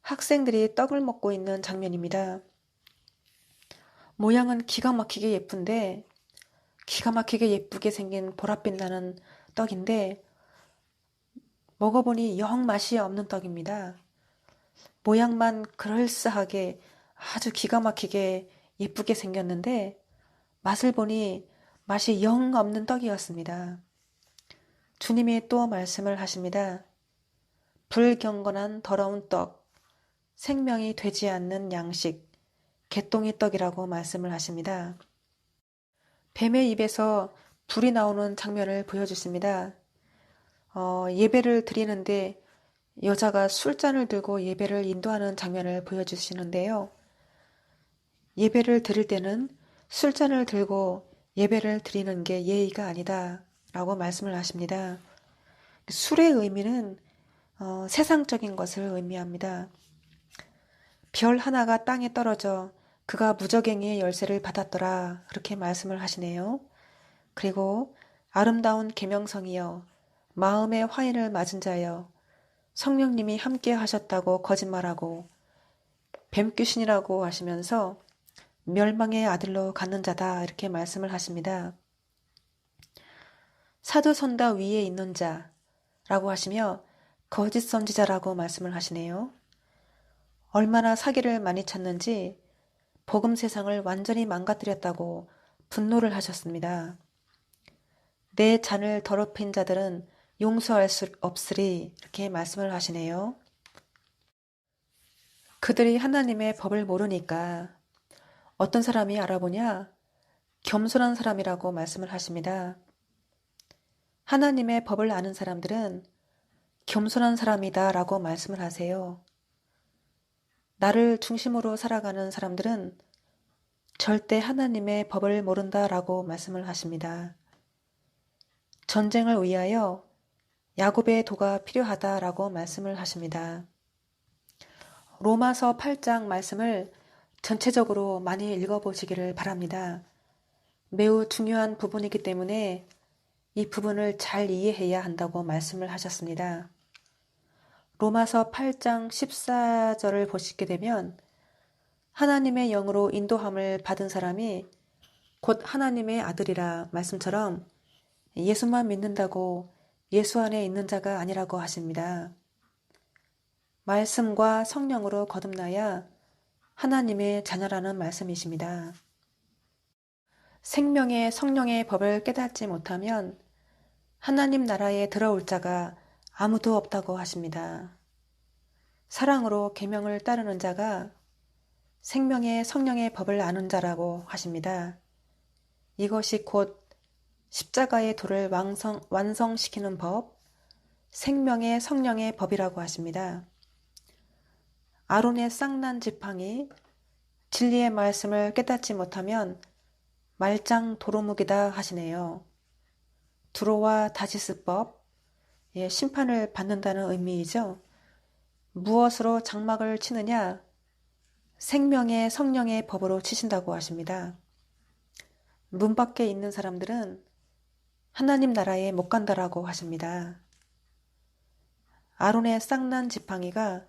학생들이 떡을 먹고 있는 장면입니다. 모양은 기가 막히게 예쁜데 기가 막히게 예쁘게 생긴 보랏빛 나는 떡인데 먹어보니 영 맛이 없는 떡입니다. 모양만 그럴싸하게 아주 기가 막히게 예쁘게 생겼는데 맛을 보니 맛이 영 없는 떡이었습니다. 주님이 또 말씀을 하십니다. 불경건한 더러운 떡, 생명이 되지 않는 양식, 개똥이 떡이라고 말씀을 하십니다. 뱀의 입에서 불이 나오는 장면을 보여주십니다. 예배를 드리는데 여자가 술잔을 들고 예배를 인도하는 장면을 보여주시는데요. 예배를 드릴 때는 술잔을 들고 예배를 드리는 게 예의가 아니다 라고 말씀을 하십니다. 술의 의미는 세상적인 것을 의미합니다. 별 하나가 땅에 떨어져 그가 무적행이의 열쇠를 받았더라. 그렇게 말씀을 하시네요. 그리고 아름다운 계명성이여 마음의 화인을 맞은 자여 성령님이 함께 하셨다고 거짓말하고 뱀귀신이라고 하시면서 멸망의 아들로 갖는 자다 이렇게 말씀을 하십니다. 사도선다 위에 있는 자라고 하시며 거짓 선지자라고 말씀을 하시네요. 얼마나 사기를 많이 쳤는지 복음 세상을 완전히 망가뜨렸다고 분노를 하셨습니다. 내 잔을 더럽힌 자들은 용서할 수 없으리 이렇게 말씀을 하시네요. 그들이 하나님의 법을 모르니까 어떤 사람이 알아보냐? 겸손한 사람이라고 말씀을 하십니다. 하나님의 법을 아는 사람들은 겸손한 사람이다 라고 말씀을 하세요. 나를 중심으로 살아가는 사람들은 절대 하나님의 법을 모른다 라고 말씀을 하십니다. 전쟁을 위하여 야곱의 도가 필요하다 라고 말씀을 하십니다. 로마서 8장 말씀을 전체적으로 많이 읽어보시기를 바랍니다. 매우 중요한 부분이기 때문에 이 부분을 잘 이해해야 한다고 말씀을 하셨습니다. 로마서 8장 14절을 보시게 되면 하나님의 영으로 인도함을 받은 사람이 곧 하나님의 아들이라 말씀처럼 예수만 믿는다고 예수 안에 있는 자가 아니라고 하십니다. 말씀과 성령으로 거듭나야 하나님의 자녀라는 말씀이십니다. 생명의 성령의 법을 깨닫지 못하면 하나님 나라에 들어올 자가 아무도 없다고 하십니다. 사랑으로 계명을 따르는 자가 생명의 성령의 법을 아는 자라고 하십니다. 이것이 곧 십자가의 도를 완성시키는 법, 생명의 성령의 법이라고 하십니다. 아론의 쌍난 지팡이, 진리의 말씀을 깨닫지 못하면 말짱 도루묵이다 하시네요. 두로와 다시스법, 심판을 받는다는 의미이죠. 무엇으로 장막을 치느냐? 생명의 성령의 법으로 치신다고 하십니다. 문 밖에 있는 사람들은 하나님 나라에 못 간다라고 하십니다. 아론의 쌍난 지팡이가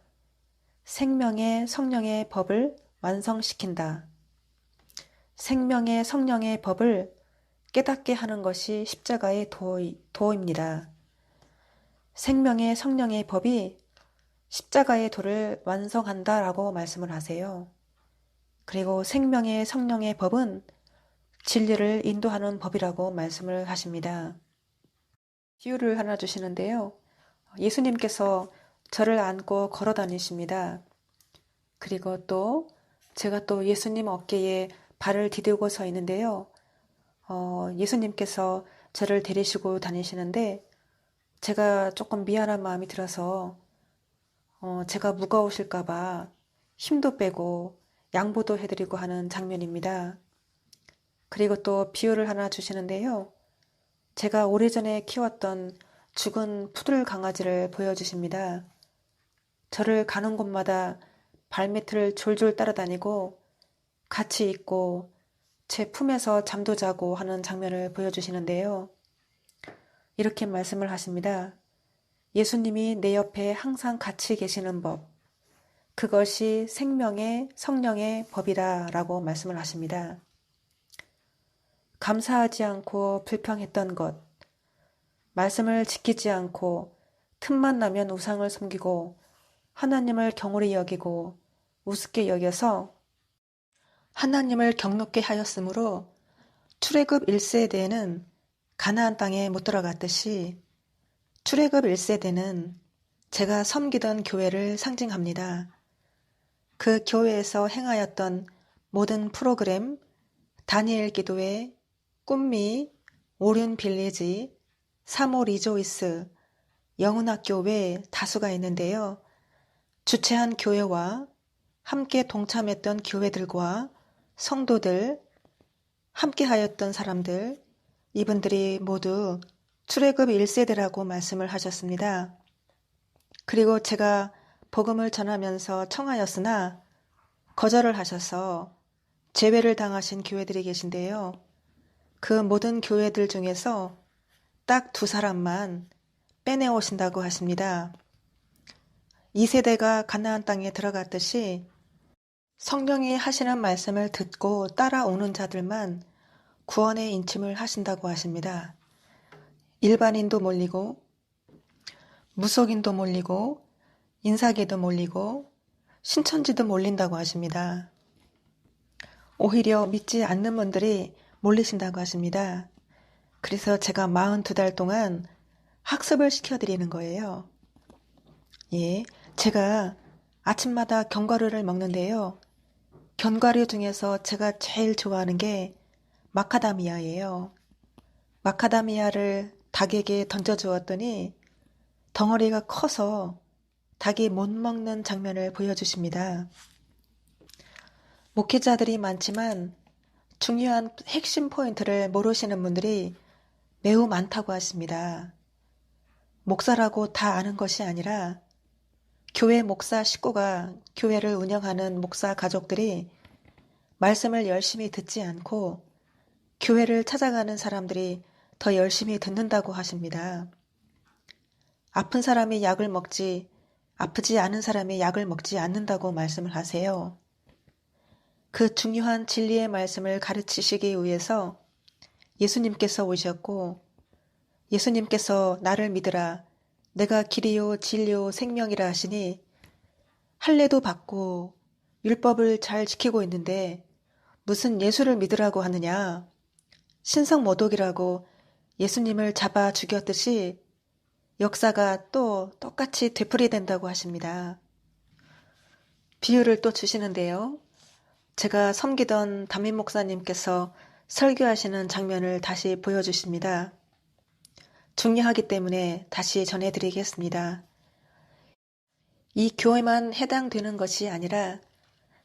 생명의 성령의 법을 완성시킨다. 생명의 성령의 법을 깨닫게 하는 것이 십자가의 도입니다. 생명의 성령의 법이 십자가의 도를 완성한다라고 말씀을 하세요. 그리고 생명의 성령의 법은 진리를 인도하는 법이라고 말씀을 하십니다. 비유를 하나 주시는데요. 예수님께서 저를 안고 걸어 다니십니다. 그리고 또 제가 또 예수님 어깨에 발을 디디고 서 있는데요. 예수님께서 저를 데리시고 다니시는데 제가 조금 미안한 마음이 들어서 제가 무거우실까봐 힘도 빼고 양보도 해드리고 하는 장면입니다. 그리고 또 비유를 하나 주시는데요. 제가 오래전에 키웠던 죽은 푸들 강아지를 보여주십니다. 저를 가는 곳마다 발밑을 졸졸 따라다니고 같이 있고 제 품에서 잠도 자고 하는 장면을 보여주시는데요. 이렇게 말씀을 하십니다. 예수님이 내 옆에 항상 같이 계시는 법, 그것이 생명의 성령의 법이다 라고 말씀을 하십니다. 감사하지 않고 불평했던 것, 말씀을 지키지 않고 틈만 나면 우상을 섬기고 하나님을 경홀히 여기고 우습게 여겨서 하나님을 경노케 하였으므로 출애굽 1세대에는 가나안 땅에 못 들어갔듯이 출애굽 1세대는 제가 섬기던 교회를 상징합니다. 그 교회에서 행하였던 모든 프로그램, 다니엘 기도회, 꿈미, 오륜 빌리지, 3호 리조이스, 영훈학교 외에 다수가 있는데요. 주최한 교회와 함께 동참했던 교회들과 성도들, 함께 하였던 사람들, 이분들이 모두 출애굽 1세대라고 말씀을 하셨습니다. 그리고 제가 복음을 전하면서 청하였으나 거절을 하셔서 제외를 당하신 교회들이 계신데요. 그 모든 교회들 중에서 딱 2사람만 빼내오신다고 하십니다. 2세대가 가나안 땅에 들어갔듯이 성령이 하시는 말씀을 듣고 따라오는 자들만 구원의 인침을 하신다고 하십니다. 일반인도 몰리고 무속인도 몰리고 인사계도 몰리고 신천지도 몰린다고 하십니다. 오히려 믿지 않는 분들이 몰리신다고 하십니다. 그래서 제가 42달 동안 학습을 시켜드리는 거예요. 제가 아침마다 견과류를 먹는데요. 견과류 중에서 제가 제일 좋아하는 게 마카다미아예요. 마카다미아를 닭에게 던져주었더니 덩어리가 커서 닭이 못 먹는 장면을 보여주십니다. 목회자들이 많지만 중요한 핵심 포인트를 모르시는 분들이 매우 많다고 하십니다. 목사라고 다 아는 것이 아니라 교회 목사 식구가 교회를 운영하는 목사 가족들이 말씀을 열심히 듣지 않고 교회를 찾아가는 사람들이 더 열심히 듣는다고 하십니다. 아픈 사람이 약을 먹지 아프지 않은 사람이 약을 먹지 않는다고 말씀을 하세요. 그 중요한 진리의 말씀을 가르치시기 위해서 예수님께서 오셨고 예수님께서 나를 믿으라 내가 길이요 진리요 생명이라 하시니 할례도 받고 율법을 잘 지키고 있는데 무슨 예수를 믿으라고 하느냐. 신성모독이라고 예수님을 잡아 죽였듯이 역사가 또 똑같이 되풀이된다고 하십니다. 비유를 또 주시는데요. 제가 섬기던 담임 목사님께서 설교하시는 장면을 다시 보여주십니다. 중요하기 때문에 다시 전해드리겠습니다. 이 교회만 해당되는 것이 아니라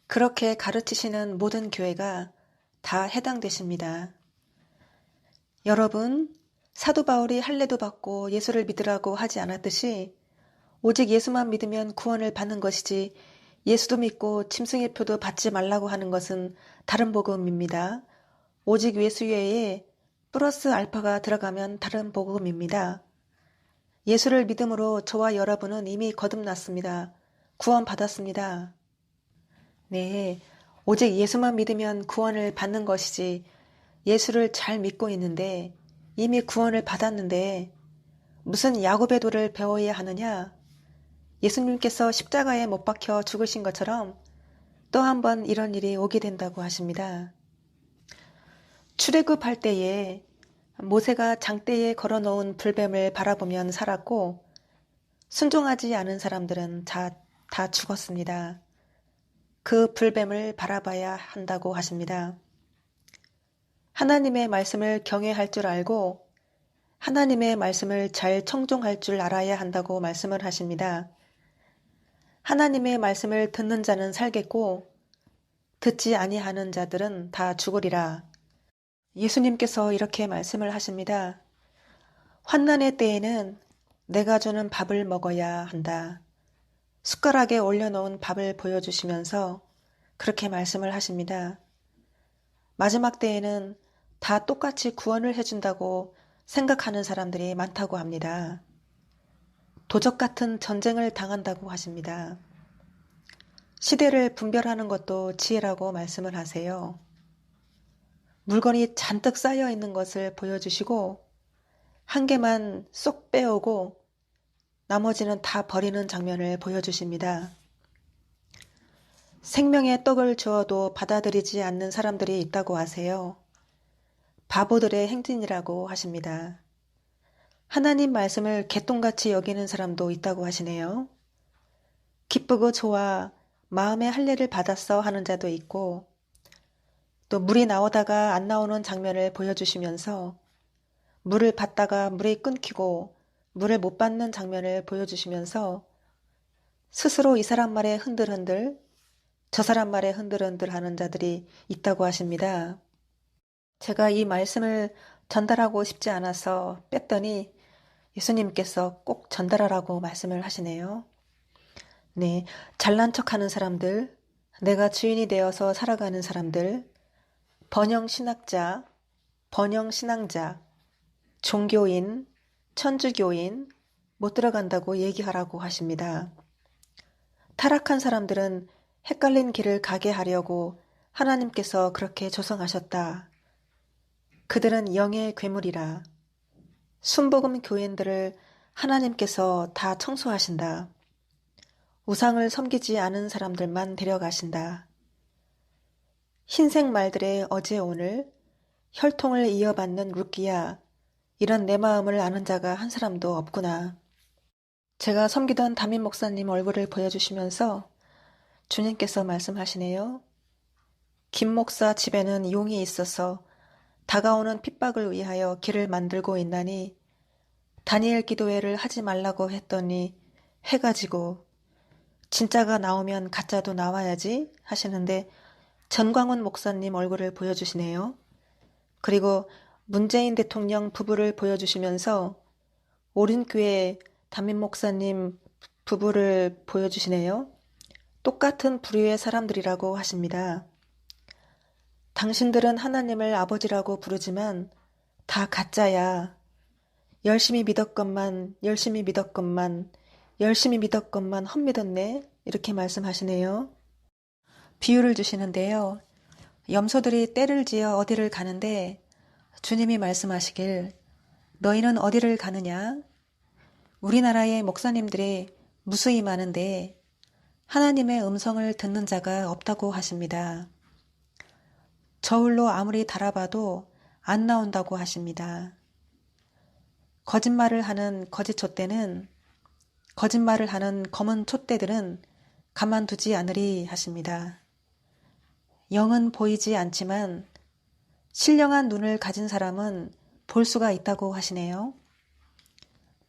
그렇게 가르치시는 모든 교회가 다 해당되십니다. 여러분, 사도 바울이 할례도 받고 예수를 믿으라고 하지 않았듯이 오직 예수만 믿으면 구원을 받는 것이지 예수도 믿고 짐승의 표도 받지 말라고 하는 것은 다른 복음입니다. 오직 예수 외에 플러스 알파가 들어가면 다른 복음입니다. 예수를 믿음으로 저와 여러분은 이미 거듭났습니다. 구원받았습니다. 네, 오직 예수만 믿으면 구원을 받는 것이지 예수를 잘 믿고 있는데 이미 구원을 받았는데 무슨 야곱의 도를 배워야 하느냐? 예수님께서 십자가에 못 박혀 죽으신 것처럼 또 한 번 이런 일이 오게 된다고 하십니다. 출애굽할 때에 모세가 장대에 걸어놓은 불뱀을 바라보면 살았고 순종하지 않은 사람들은 다 죽었습니다. 그 불뱀을 바라봐야 한다고 하십니다. 하나님의 말씀을 경외할 줄 알고 하나님의 말씀을 잘 청종할 줄 알아야 한다고 말씀을 하십니다. 하나님의 말씀을 듣는 자는 살겠고 듣지 아니하는 자들은 다 죽으리라. 예수님께서 이렇게 말씀을 하십니다. 환난의 때에는 내가 주는 밥을 먹어야 한다. 숟가락에 올려놓은 밥을 보여주시면서 그렇게 말씀을 하십니다. 마지막 때에는 다 똑같이 구원을 해준다고 생각하는 사람들이 많다고 합니다. 도적 같은 전쟁을 당한다고 하십니다. 시대를 분별하는 것도 지혜라고 말씀을 하세요. 물건이 잔뜩 쌓여 있는 것을 보여주시고 한 개만 쏙 빼오고 나머지는 다 버리는 장면을 보여주십니다. 생명의 떡을 주어도 받아들이지 않는 사람들이 있다고 하세요. 바보들의 행진이라고 하십니다. 하나님 말씀을 개똥같이 여기는 사람도 있다고 하시네요. 기쁘고 좋아 마음의 할례를 받았어 하는 자도 있고 또 물이 나오다가 안 나오는 장면을 보여주시면서 물을 받다가 물이 끊기고 물을 못 받는 장면을 보여주시면서 스스로 이 사람 말에 흔들흔들 저 사람 말에 흔들흔들 하는 자들이 있다고 하십니다. 제가 이 말씀을 전달하고 싶지 않아서 뺐더니 예수님께서 꼭 전달하라고 말씀을 하시네요. 네, 잘난 척하는 사람들, 내가 주인이 되어서 살아가는 사람들, 번영신학자, 번영신앙자, 종교인, 천주교인 못 들어간다고 얘기하라고 하십니다. 타락한 사람들은 헷갈린 길을 가게 하려고 하나님께서 그렇게 조성하셨다. 그들은 영의 괴물이라. 순복음 교인들을 하나님께서 다 청소하신다. 우상을 섬기지 않은 사람들만 데려가신다. 흰색 말들의 어제 오늘 혈통을 이어받는 루키야, 이런 내 마음을 아는 자가 한 사람도 없구나. 제가 섬기던 담임 목사님 얼굴을 보여주시면서 주님께서 말씀하시네요. 김 목사 집에는 용이 있어서 다가오는 핍박을 위하여 길을 만들고 있나니 다니엘 기도회를 하지 말라고 했더니 해가지고 진짜가 나오면 가짜도 나와야지 하시는데 전광훈 목사님 얼굴을 보여주시네요. 그리고 문재인 대통령 부부를 보여주시면서 오륜교회 담임 목사님 부부를 보여주시네요. 똑같은 부류의 사람들이라고 하십니다. 당신들은 하나님을 아버지라고 부르지만 다 가짜야. 열심히 믿었건만 헛믿었네. 이렇게 말씀하시네요. 비유를 주시는데요. 염소들이 떼를 지어 어디를 가는데 주님이 말씀하시길 너희는 어디를 가느냐? 우리나라의 목사님들이 무수히 많은데 하나님의 음성을 듣는 자가 없다고 하십니다. 저울로 아무리 달아봐도 안 나온다고 하십니다. 거짓말을 하는 거짓 촛대는 거짓말을 하는 검은 촛대들은 가만두지 않으리 하십니다. 영은 보이지 않지만 신령한 눈을 가진 사람은 볼 수가 있다고 하시네요.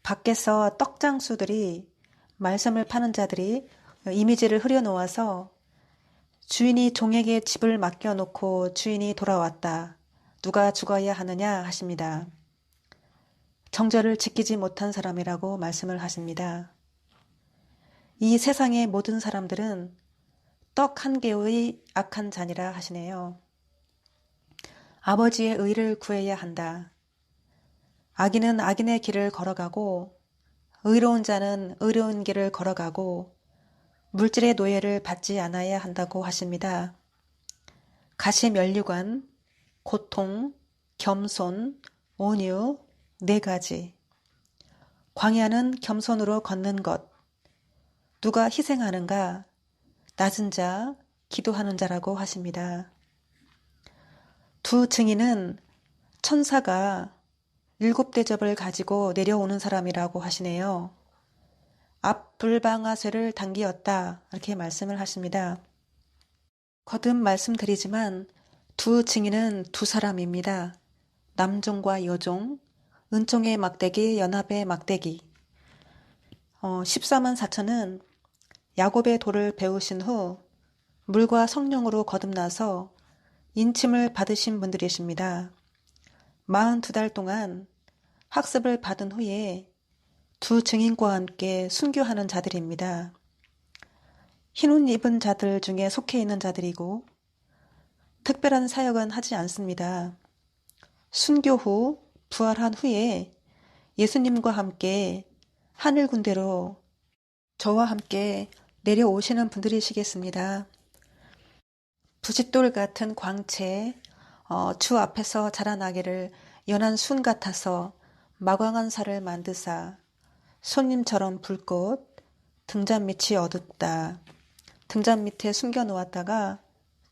밖에서 떡장수들이 말씀을 파는 자들이 이미지를 흐려놓아서 주인이 종에게 집을 맡겨놓고 주인이 돌아왔다. 누가 죽어야 하느냐 하십니다. 정절을 지키지 못한 사람이라고 말씀을 하십니다. 이 세상의 모든 사람들은 떡 한 개의 악한 잔이라 하시네요. 아버지의 의를 구해야 한다. 악인은 악인의 길을 걸어가고 의로운 자는 의로운 길을 걸어가고 물질의 노예를 받지 않아야 한다고 하십니다. 가시면류관, 고통, 겸손, 온유, 4가지. 광야는 겸손으로 걷는 것. 누가 희생하는가? 낮은 자, 기도하는 자라고 하십니다. 두 증인은 천사가 7대접을 가지고 내려오는 사람이라고 하시네요. 앞 불방아쇠를 당기었다. 이렇게 말씀을 하십니다. 거듭 말씀드리지만 두 증인은 두 사람입니다. 남종과 여종, 은총의 막대기, 연합의 막대기. 14만 4천은 야곱의 도를 배우신 후 물과 성령으로 거듭나서 인침을 받으신 분들이십니다. 42달 동안 학습을 받은 후에 두 증인과 함께 순교하는 자들입니다. 흰옷 입은 자들 중에 속해 있는 자들이고 특별한 사역은 하지 않습니다. 순교 후 부활한 후에 예수님과 함께 하늘 군대로 저와 함께 내려오시는 분들이시겠습니다. 부싯돌 같은 광채, 주 앞에서 자라나기를 연한 순 같아서 마광한 살을 만드사 손님처럼 불꽃, 등잔 밑이 어둡다. 등잔 밑에 숨겨놓았다가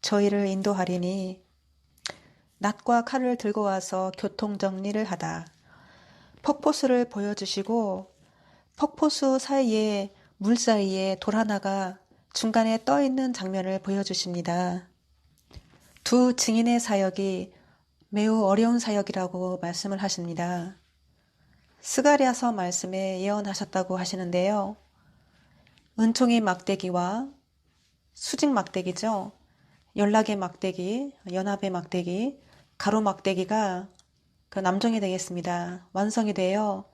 저희를 인도하리니 낫과 칼을 들고 와서 교통정리를 하다. 폭포수를 보여주시고 폭포수 사이에 물 사이에 돌 하나가 중간에 떠있는 장면을 보여주십니다. 두 증인의 사역이 매우 어려운 사역이라고 말씀을 하십니다. 스가랴서 말씀에 예언하셨다고 하시는데요. 은총의 막대기와 수직 막대기죠. 연락의 막대기, 연합의 막대기, 가로 막대기가 그 남종이 되겠습니다. 완성이 되어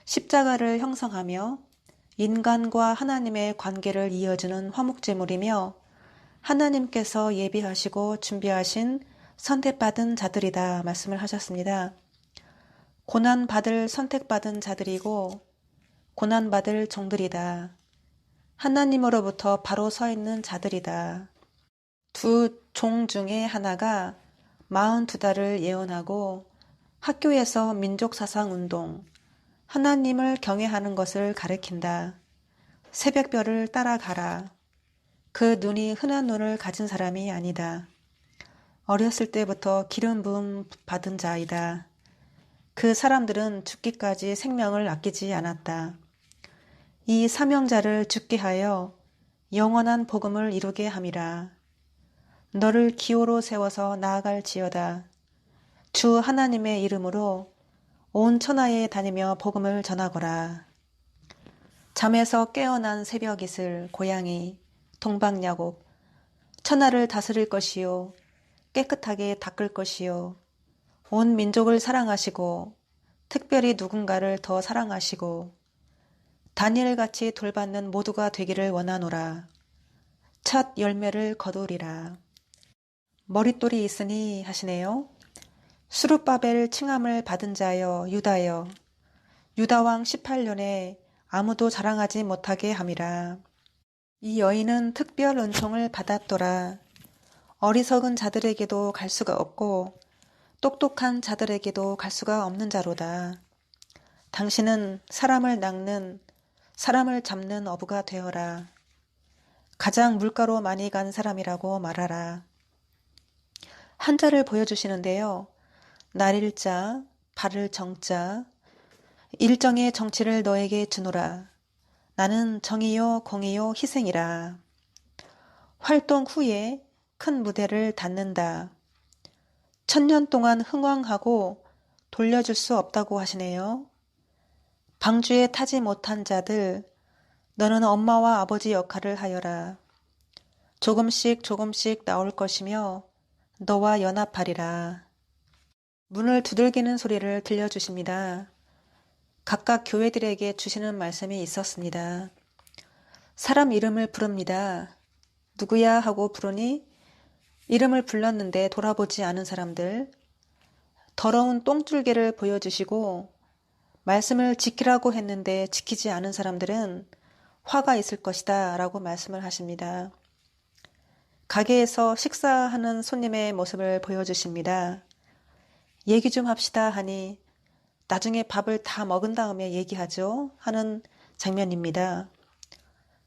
십자가를 형성하며 인간과 하나님의 관계를 이어주는 화목제물이며 하나님께서 예비하시고 준비하신 선택받은 자들이다 말씀을 하셨습니다. 고난받을 선택받은 자들이고 고난받을 종들이다. 하나님으로부터 바로 서 있는 자들이다. 두 종 중에 하나가 42달을 예언하고 학교에서 민족사상운동, 하나님을 경외하는 것을 가리킨다. 새벽별을 따라가라. 그 눈이 흔한 눈을 가진 사람이 아니다. 어렸을 때부터 기름 부음 받은 자이다. 그 사람들은 죽기까지 생명을 아끼지 않았다. 이 사명자를 죽게 하여 영원한 복음을 이루게 함이라. 너를 기호로 세워서 나아갈지어다. 주 하나님의 이름으로 온 천하에 다니며 복음을 전하거라. 잠에서 깨어난 새벽 이슬, 고양이, 동방야곱, 천하를 다스릴 것이요 깨끗하게 닦을 것이요 온 민족을 사랑하시고 특별히 누군가를 더 사랑하시고 다니엘같이 돌받는 모두가 되기를 원하노라. 첫 열매를 거두리라. 머릿돌이 있으니 하시네요. 수룹바벨 칭함을 받은 자여 유다여 유다왕 18년에 아무도 자랑하지 못하게 함이라. 이 여인은 특별 은총을 받았더라. 어리석은 자들에게도 갈 수가 없고 똑똑한 자들에게도 갈 수가 없는 자로다. 당신은 사람을 낚는 사람을 잡는 어부가 되어라. 가장 물가로 많이 간 사람이라고 말하라. 한자를 보여주시는데요. 날일자, 발을 정자, 일정의 정치를 너에게 주노라. 나는 정의요 공의요 희생이라. 활동 후에 큰 무대를 닫는다. 1000년 동안 흥왕하고 돌려줄 수 없다고 하시네요. 방주에 타지 못한 자들, 너는 엄마와 아버지 역할을 하여라. 조금씩 조금씩 나올 것이며 너와 연합하리라. 문을 두들기는 소리를 들려주십니다. 각각 교회들에게 주시는 말씀이 있었습니다. 사람 이름을 부릅니다. 누구야 하고 부르니 이름을 불렀는데 돌아보지 않은 사람들, 더러운 똥줄개를 보여주시고 말씀을 지키라고 했는데 지키지 않은 사람들은 화가 있을 것이다 라고 말씀을 하십니다. 가게에서 식사하는 손님의 모습을 보여주십니다. 얘기 좀 합시다 하니 나중에 밥을 다 먹은 다음에 얘기하죠 하는 장면입니다.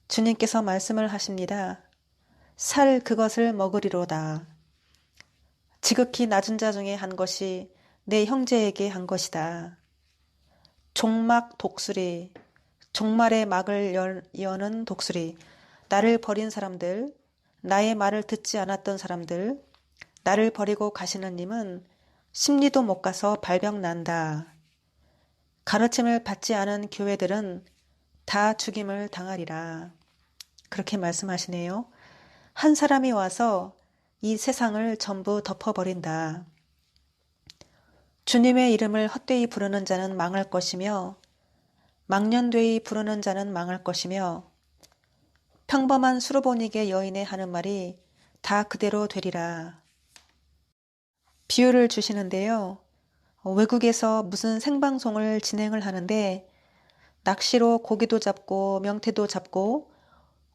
주님께서 말씀을 하십니다. 살 그것을 먹으리로다. 지극히 낮은 자 중에 한 것이 내 형제에게 한 것이다. 종막 독수리, 종말의 막을 여는 독수리, 나를 버린 사람들, 나의 말을 듣지 않았던 사람들, 나를 버리고 가시는 님은 심리도 못 가서 발병난다. 가르침을 받지 않은 교회들은 다 죽임을 당하리라. 그렇게 말씀하시네요. 한 사람이 와서 이 세상을 전부 덮어버린다. 주님의 이름을 헛되이 부르는 자는 망할 것이며 망년되이 부르는 자는 망할 것이며 평범한 수로보니게 여인의 하는 말이 다 그대로 되리라. 비유를 주시는데요. 외국에서 무슨 생방송을 진행을 하는데 낚시로 고기도 잡고 명태도 잡고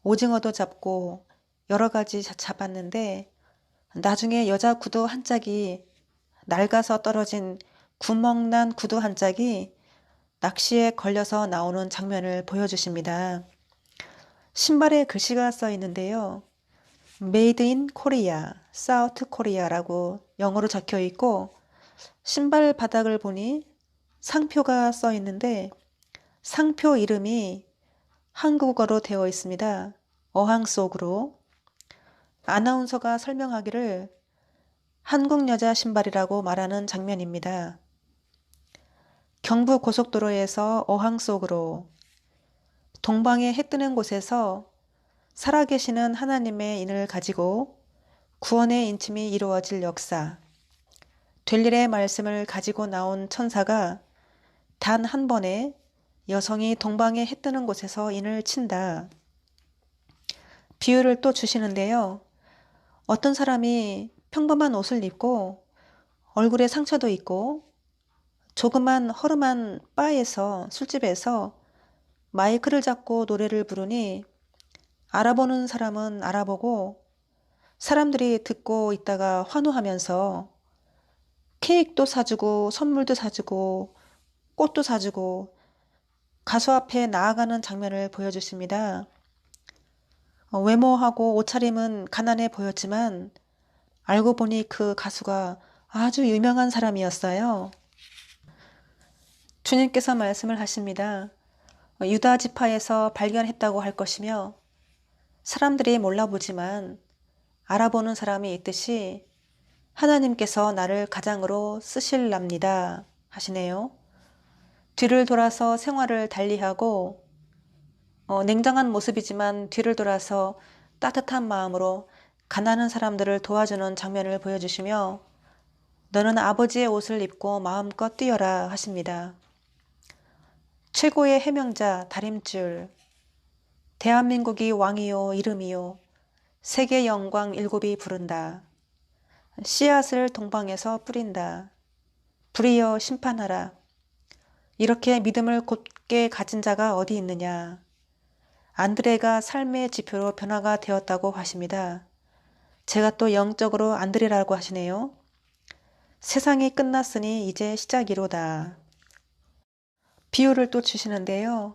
오징어도 잡고 여러 가지 잡았는데 나중에 여자 구두 한 짝이 낡아서 떨어진 구멍난 구두 한 짝이 낚시에 걸려서 나오는 장면을 보여주십니다. 신발에 글씨가 써 있는데요. Made in Korea, South Korea라고 영어로 적혀 있고 신발 바닥을 보니 상표가 써 있는데 상표 이름이 한국어로 되어 있습니다. 어항 속으로. 아나운서가 설명하기를 한국 여자 신발이라고 말하는 장면입니다. 경부 고속도로에서 어항 속으로 동방에 해 뜨는 곳에서 살아계시는 하나님의 인을 가지고 구원의 인침이 이루어질 역사. 될 일의 말씀을 가지고 나온 천사가 단 한 번에 여성이 동방에 해 뜨는 곳에서 인을 친다. 비유를 또 주시는데요. 어떤 사람이 평범한 옷을 입고 얼굴에 상처도 있고 조그만 허름한 바에서 술집에서 마이크를 잡고 노래를 부르니 알아보는 사람은 알아보고 사람들이 듣고 있다가 환호하면서 케이크도 사주고 선물도 사주고 꽃도 사주고 가수 앞에 나아가는 장면을 보여주십니다. 외모하고 옷차림은 가난해 보였지만 알고 보니 그 가수가 아주 유명한 사람이었어요. 주님께서 말씀을 하십니다. 유다 지파에서 발견했다고 할 것이며 사람들이 몰라보지만 알아보는 사람이 있듯이 하나님께서 나를 가장으로 쓰실랍니다 하시네요. 뒤를 돌아서 생활을 달리하고 냉정한 모습이지만 뒤를 돌아서 따뜻한 마음으로 가난한 사람들을 도와주는 장면을 보여주시며 너는 아버지의 옷을 입고 마음껏 뛰어라 하십니다. 최고의 해명자 다림줄 대한민국이 왕이요 이름이요 세계 영광 일곱이 부른다. 씨앗을 동방에서 뿌린다. 불이여 심판하라. 이렇게 믿음을 곧게 가진 자가 어디 있느냐. 안드레가 삶의 지표로 변화가 되었다고 하십니다. 제가 또 영적으로 안드레라고 하시네요. 세상이 끝났으니 이제 시작이로다. 비유를 또 주시는데요.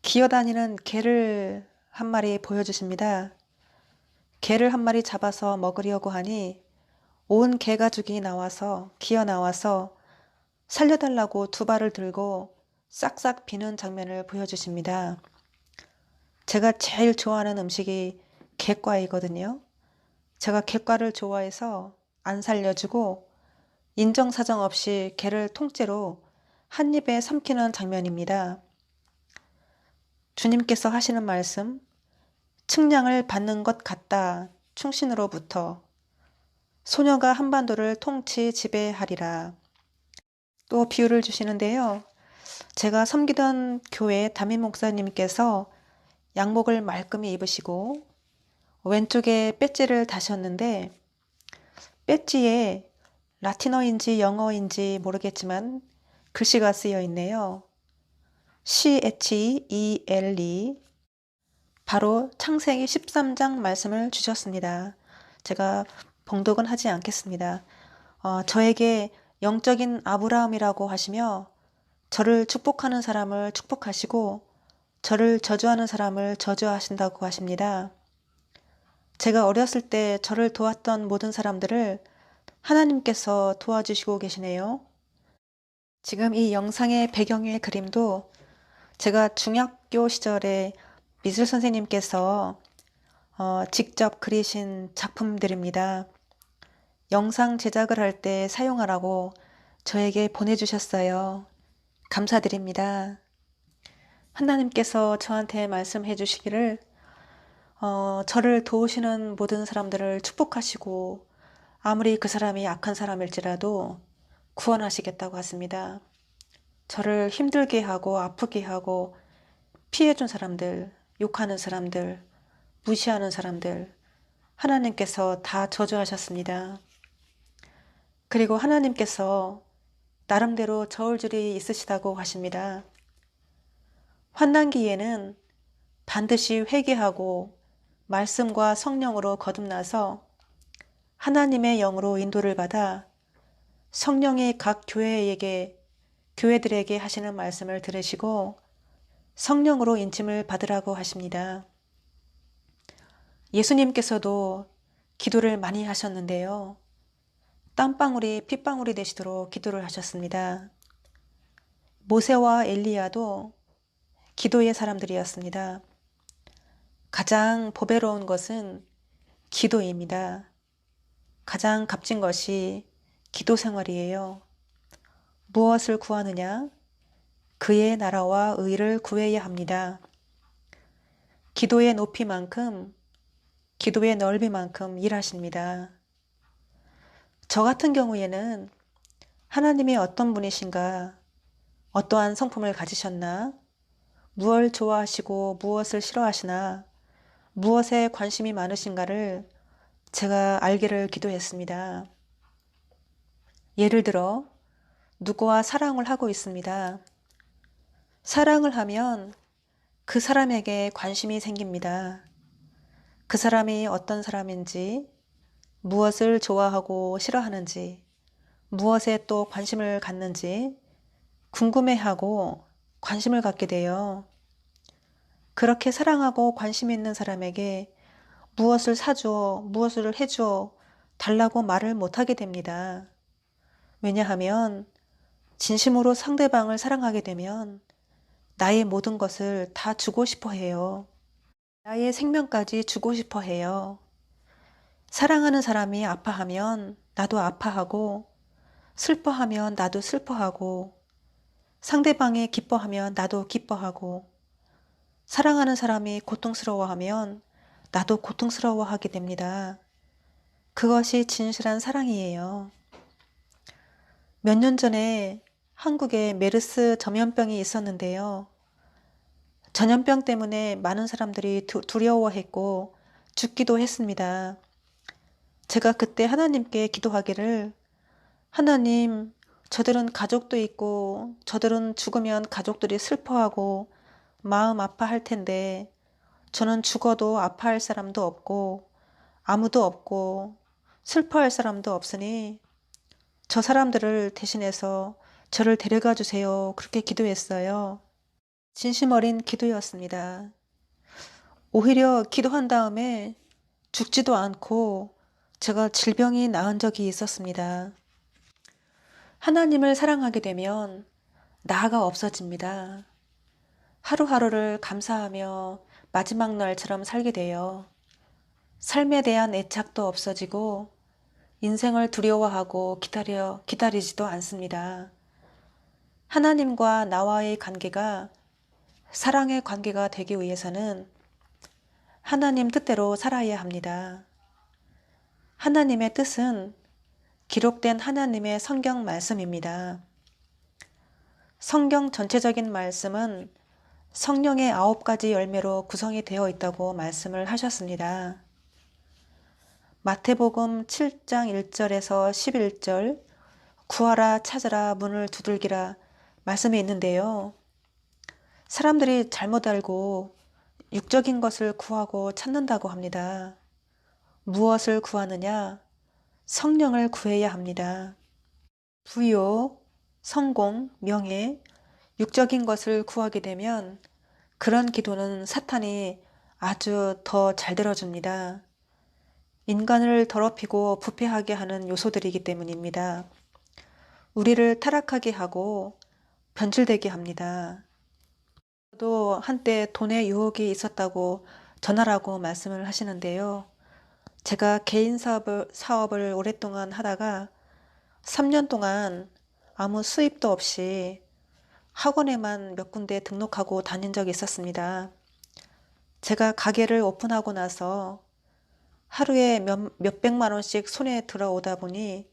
기어다니는 개를 한 마리 보여주십니다. 개를 한 마리 잡아서 먹으려고 하니 온 개 가족이 기어 나와서 살려달라고 두 발을 들고 싹싹 비는 장면을 보여주십니다. 제가 제일 좋아하는 음식이 객과이거든요. 제가 객과를 좋아해서 안 살려주고 인정사정 없이 개를 통째로 한 입에 삼키는 장면입니다. 주님께서 하시는 말씀, 측량을 받는 것 같다. 충신으로부터 소녀가 한반도를 통치 지배하리라. 또 비유를 주시는데요. 제가 섬기던 교회 담임 목사님께서 양복을 말끔히 입으시고 왼쪽에 배지를 다셨는데 배지에 라틴어인지 영어인지 모르겠지만 글씨가 쓰여 있네요. CHELE 바로 창세기 13장 말씀을 주셨습니다. 제가 봉독은 하지 않겠습니다. 저에게 영적인 아브라함이라고 하시며 저를 축복하는 사람을 축복하시고 저를 저주하는 사람을 저주하신다고 하십니다. 제가 어렸을 때 저를 도왔던 모든 사람들을 하나님께서 도와주시고 계시네요. 지금 이 영상의 배경의 그림도 제가 중학교 시절에 미술 선생님께서 직접 그리신 작품들입니다. 영상 제작을 할 때 사용하라고 저에게 보내주셨어요. 감사드립니다. 하나님께서 저한테 말씀해 주시기를 저를 도우시는 모든 사람들을 축복하시고 아무리 그 사람이 악한 사람일지라도 구원하시겠다고 하십니다. 저를 힘들게 하고 아프게 하고 피해준 사람들, 욕하는 사람들, 무시하는 사람들 하나님께서 다 저주하셨습니다. 그리고 하나님께서 나름대로 저울줄이 있으시다고 하십니다. 환난기에는 반드시 회개하고 말씀과 성령으로 거듭나서 하나님의 영으로 인도를 받아 성령이 각 교회들에게 하시는 말씀을 들으시고 성령으로 인침을 받으라고 하십니다. 예수님께서도 기도를 많이 하셨는데요. 땀방울이 핏방울이 되시도록 기도를 하셨습니다. 모세와 엘리야도 기도의 사람들이었습니다. 가장 보배로운 것은 기도입니다. 가장 값진 것이 기도 생활이에요. 무엇을 구하느냐? 그의 나라와 의를 구해야 합니다. 기도의 높이만큼, 기도의 넓이만큼 일하십니다. 저 같은 경우에는 하나님이 어떤 분이신가? 어떠한 성품을 가지셨나? 무엇을 좋아하시고 무엇을 싫어하시나? 무엇에 관심이 많으신가를 제가 알기를 기도했습니다. 예를 들어 누구와 사랑을 하고 있습니다. 사랑을 하면 그 사람에게 관심이 생깁니다. 그 사람이 어떤 사람인지, 무엇을 좋아하고 싫어하는지, 무엇에 또 관심을 갖는지 궁금해하고 관심을 갖게 돼요. 그렇게 사랑하고 관심 있는 사람에게 무엇을 사줘, 무엇을 해줘 달라고 말을 못하게 됩니다. 왜냐하면 진심으로 상대방을 사랑하게 되면 나의 모든 것을 다 주고 싶어 해요. 나의 생명까지 주고 싶어 해요. 사랑하는 사람이 아파하면 나도 아파하고, 슬퍼하면 나도 슬퍼하고, 상대방이 기뻐하면 나도 기뻐하고, 사랑하는 사람이 고통스러워하면 나도 고통스러워하게 됩니다. 그것이 진실한 사랑이에요. 몇 년 전에 한국에 메르스 전염병이 있었는데요. 전염병 때문에 많은 사람들이 두려워했고 죽기도 했습니다. 제가 그때 하나님께 기도하기를, 하나님, 저들은 가족도 있고 저들은 죽으면 가족들이 슬퍼하고 마음 아파할 텐데 저는 죽어도 아파할 사람도 없고 아무도 없고 슬퍼할 사람도 없으니 저 사람들을 대신해서 저를 데려가 주세요. 그렇게 기도했어요. 진심 어린 기도였습니다. 오히려 기도한 다음에 죽지도 않고 제가 질병이 나은 적이 있었습니다. 하나님을 사랑하게 되면 나가 없어집니다. 하루하루를 감사하며 마지막 날처럼 살게 돼요. 삶에 대한 애착도 없어지고 인생을 두려워하고 기다리지도 않습니다. 하나님과 나와의 관계가 사랑의 관계가 되기 위해서는 하나님 뜻대로 살아야 합니다. 하나님의 뜻은 기록된 하나님의 성경 말씀입니다. 성경 전체적인 말씀은 성령의 9가지 열매로 구성이 되어 있다고 말씀을 하셨습니다. 마태복음 7장 1절에서 11절, 구하라 찾으라 문을 두들기라 말씀이 있는데요. 사람들이 잘못 알고 육적인 것을 구하고 찾는다고 합니다. 무엇을 구하느냐? 성령을 구해야 합니다. 부요, 성공, 명예, 육적인 것을 구하게 되면 그런 기도는 사탄이 아주 더 잘 들어줍니다. 인간을 더럽히고 부패하게 하는 요소들이기 때문입니다. 우리를 타락하게 하고 변질되게 합니다. 저도 한때 돈의 유혹이 있었다고 전하라고 말씀을 하시는데요. 제가 개인 사업을 오랫동안 하다가 3년 동안 아무 수입도 없이 학원에만 몇 군데 등록하고 다닌 적이 있었습니다. 제가 가게를 오픈하고 나서 하루에 몇백만 원씩 손에 들어오다 보니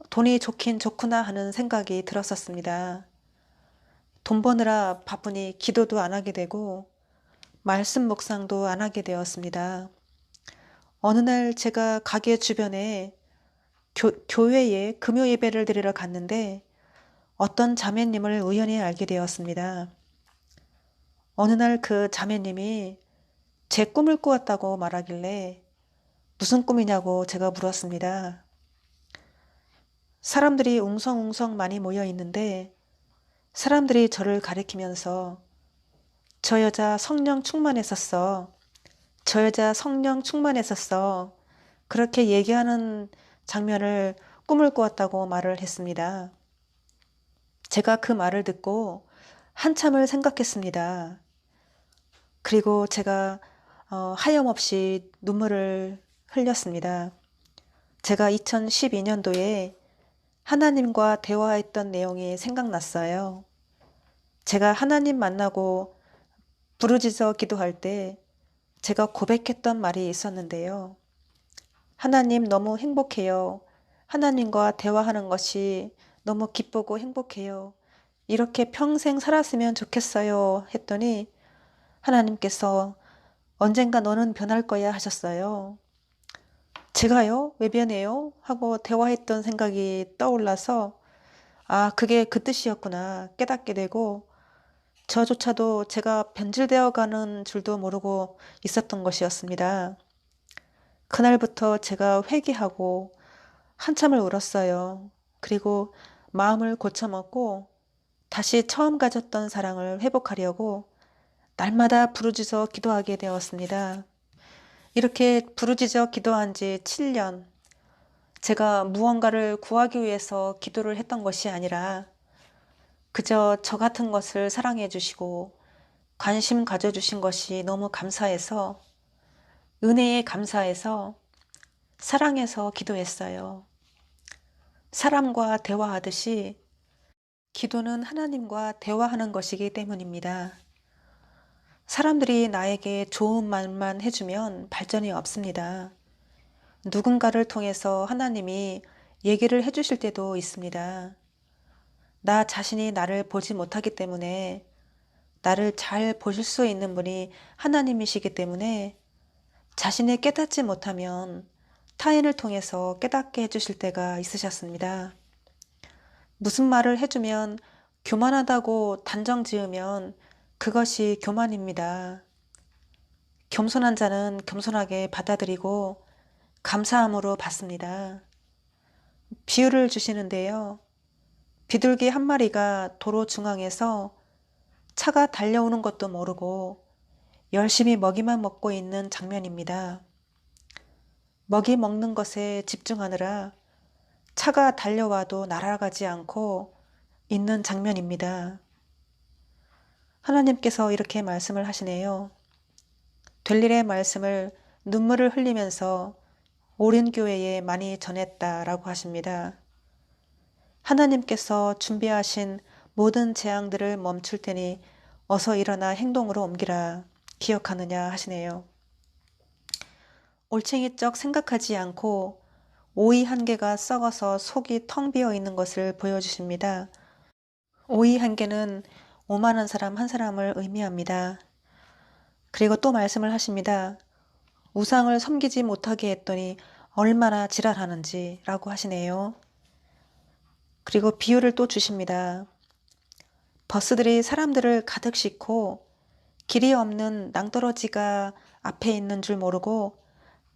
돈이 좋긴 좋구나 하는 생각이 들었었습니다. 돈 버느라 바쁘니 기도도 안 하게 되고 말씀 묵상도 안 하게 되었습니다. 어느 날 제가 가게 주변에 교회에 금요 예배를 드리러 갔는데 어떤 자매님을 우연히 알게 되었습니다. 어느 날 그 자매님이 제 꿈을 꾸었다고 말하길래 무슨 꿈이냐고 제가 물었습니다. 사람들이 웅성웅성 많이 모여 있는데 사람들이 저를 가리키면서 저 여자 성령 충만했었어. 저 여자 성령 충만했었어. 그렇게 얘기하는 장면을 꿈을 꾸었다고 말을 했습니다. 제가 그 말을 듣고 한참을 생각했습니다. 그리고 제가 하염없이 눈물을 흘렸습니다. 제가 2012년도에 하나님과 대화했던 내용이 생각났어요. 제가 하나님 만나고 부르짖어 기도할 때 제가 고백했던 말이 있었는데요. 하나님 너무 행복해요. 하나님과 대화하는 것이 너무 기쁘고 행복해요. 이렇게 평생 살았으면 좋겠어요. 했더니 하나님께서 언젠가 너는 변할 거야 하셨어요. 제가요? 왜 변해요? 하고 대화했던 생각이 떠올라서 아, 그게 그 뜻이었구나 깨닫게 되고 저조차도 제가 변질되어 가는 줄도 모르고 있었던 것이었습니다. 그날부터 제가 회개하고 한참을 울었어요. 그리고 마음을 고쳐먹고 다시 처음 가졌던 사랑을 회복하려고 날마다 부르짖어 기도하게 되었습니다. 이렇게 부르짖어 기도한 지 7년, 제가 무언가를 구하기 위해서 기도를 했던 것이 아니라 그저 저 같은 것을 사랑해 주시고 관심 가져주신 것이 너무 감사해서 은혜에 감사해서 사랑해서 기도했어요. 사람과 대화하듯이 기도는 하나님과 대화하는 것이기 때문입니다. 사람들이 나에게 좋은 말만 해주면 발전이 없습니다. 누군가를 통해서 하나님이 얘기를 해주실 때도 있습니다. 나 자신이 나를 보지 못하기 때문에 나를 잘 보실 수 있는 분이 하나님이시기 때문에 자신이 깨닫지 못하면 타인을 통해서 깨닫게 해주실 때가 있으셨습니다. 무슨 말을 해주면 교만하다고 단정 지으면 그것이 교만입니다. 겸손한 자는 겸손하게 받아들이고 감사함으로 받습니다. 비유를 주시는데요. 비둘기 한 마리가 도로 중앙에서 차가 달려오는 것도 모르고 열심히 먹이만 먹고 있는 장면입니다. 먹이 먹는 것에 집중하느라 차가 달려와도 날아가지 않고 있는 장면입니다. 하나님께서 이렇게 말씀을 하시네요. 될 일의 말씀을 눈물을 흘리면서 오륜교회에 많이 전했다라고 하십니다. 하나님께서 준비하신 모든 재앙들을 멈출 테니 어서 일어나 행동으로 옮기라 기억하느냐 하시네요. 올챙이적 생각하지 않고 오이 한 개가 썩어서 속이 텅 비어 있는 것을 보여주십니다. 오이 한 개는 오만한 사람 한 사람을 의미합니다. 그리고 또 말씀을 하십니다. 우상을 섬기지 못하게 했더니 얼마나 지랄하는지 라고 하시네요. 그리고 비유를 또 주십니다. 버스들이 사람들을 가득 싣고 길이 없는 낭떠러지가 앞에 있는 줄 모르고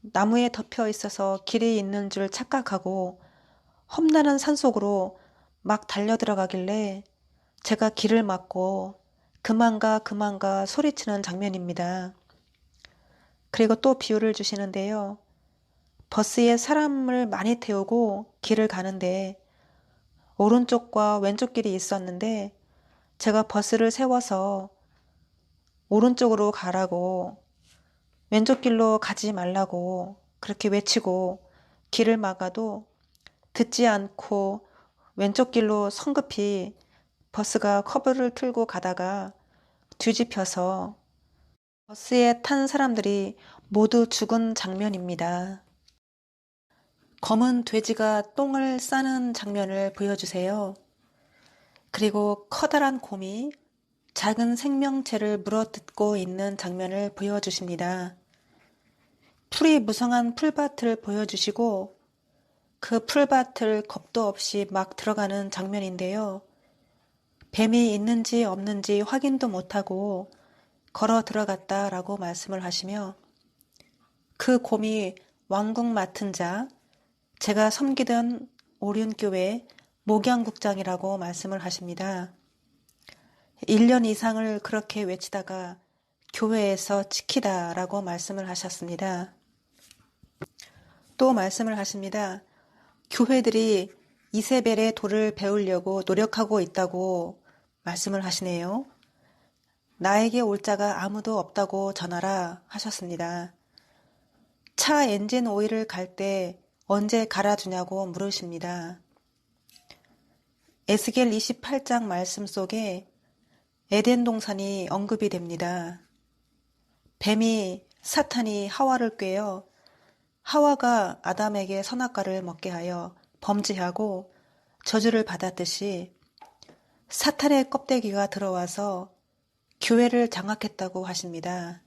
나무에 덮여 있어서 길이 있는 줄 착각하고 험난한 산속으로 막 달려 들어가길래 제가 길을 막고 그만 가 그만 가 소리치는 장면입니다. 그리고 또 비유를 주시는데요. 버스에 사람을 많이 태우고 길을 가는데 오른쪽과 왼쪽 길이 있었는데 제가 버스를 세워서 오른쪽으로 가라고 왼쪽 길로 가지 말라고 그렇게 외치고 길을 막아도 듣지 않고 왼쪽 길로 성급히 버스가 커브를 틀고 가다가 뒤집혀서 버스에 탄 사람들이 모두 죽은 장면입니다. 검은 돼지가 똥을 싸는 장면을 보여주세요. 그리고 커다란 곰이 작은 생명체를 물어뜯고 있는 장면을 보여주십니다. 풀이 무성한 풀밭을 보여주시고 그 풀밭을 겁도 없이 막 들어가는 장면인데요. 뱀이 있는지 없는지 확인도 못하고 걸어 들어갔다라고 말씀을 하시며 그 곰이 왕국 맡은 자, 제가 섬기던 오륜교회 목양국장이라고 말씀을 하십니다. 1년 이상을 그렇게 외치다가 교회에서 지키다라고 말씀을 하셨습니다. 또 말씀을 하십니다. 교회들이 이세벨의 도를 배우려고 노력하고 있다고 말씀을 하시네요. 나에게 올 자가 아무도 없다고 전하라 하셨습니다. 차 엔진 오일을 갈 때 언제 갈아주냐고 물으십니다. 에스겔 28장 말씀 속에 에덴 동산이 언급이 됩니다. 뱀이 사탄이 하와를 꾀어 하와가 아담에게 선악과를 먹게 하여 범죄하고 저주를 받았듯이 사탄의 껍데기가 들어와서 교회를 장악했다고 하십니다.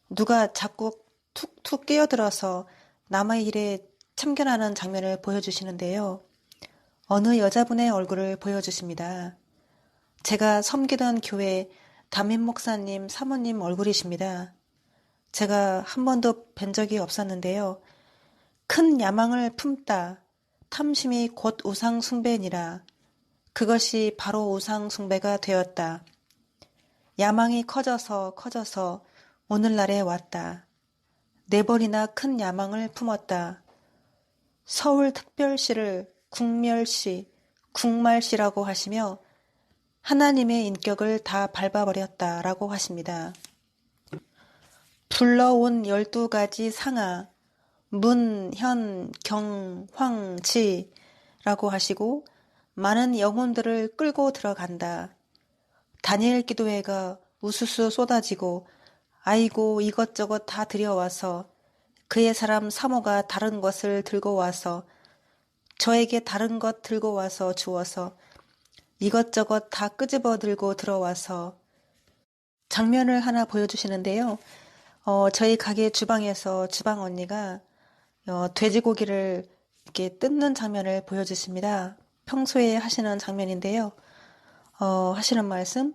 누가 자꾸 툭툭 끼어들어서 남의 일에 참견하는 장면을 보여주시는데요. 어느 여자분의 얼굴을 보여주십니다. 제가 섬기던 교회 담임 목사님, 사모님 얼굴이십니다. 제가 한 번도 뵌 적이 없었는데요. 큰 야망을 품다. 탐심이 곧 우상 숭배니라. 그것이 바로 우상 숭배가 되었다. 야망이 커져서 오늘날에 왔다. 네 번이나 큰 야망을 품었다. 서울특별시를 국멸시, 국말시라고 하시며 하나님의 인격을 다 밟아버렸다라고 하십니다. 불러온 12가지 상하, 문, 현, 경, 황, 지라고 하시고 많은 영혼들을 끌고 들어간다. 다니엘 기도회가 우수수 쏟아지고 아이고 이것저것 다 들여와서 그의 사람 사모가 다른 것을 들고 와서 저에게 다른 것 들고 와서 주어서 이것저것 다 끄집어 들고 들어와서 장면을 하나 보여주시는데요. 저희 가게 주방에서 주방 언니가 돼지고기를 이렇게 뜯는 장면을 보여주십니다. 평소에 하시는 장면인데요. 하시는 말씀,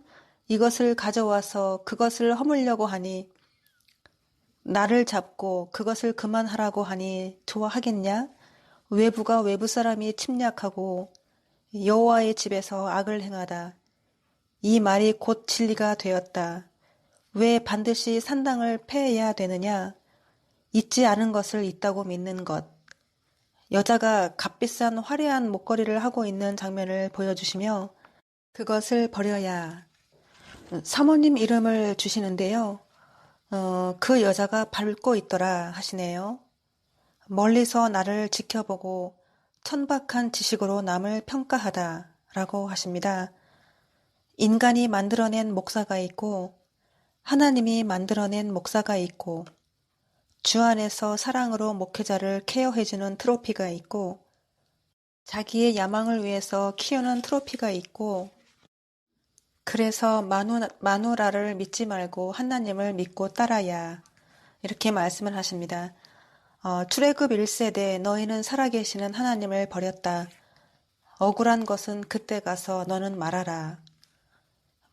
이것을 가져와서 그것을 허물려고 하니 나를 잡고 그것을 그만하라고 하니 좋아하겠냐? 외부가 외부 사람이 침략하고 여호와의 집에서 악을 행하다. 이 말이 곧 진리가 되었다. 왜 반드시 산당을 패해야 되느냐? 있지 않은 것을 있다고 믿는 것. 여자가 값비싼 화려한 목걸이를 하고 있는 장면을 보여주시며 그것을 버려야. 사모님 이름을 주시는데요. 그 여자가 밟고 있더라 하시네요. 멀리서 나를 지켜보고 천박한 지식으로 남을 평가하다 라고 하십니다. 인간이 만들어낸 목사가 있고 하나님이 만들어낸 목사가 있고 주 안에서 사랑으로 목회자를 케어해주는 트로피가 있고 자기의 야망을 위해서 키우는 트로피가 있고 그래서 마누라를 믿지 말고 하나님을 믿고 따라야 이렇게 말씀을 하십니다. 출애굽 1세대 너희는 살아계시는 하나님을 버렸다. 억울한 것은 그때 가서 너는 말하라.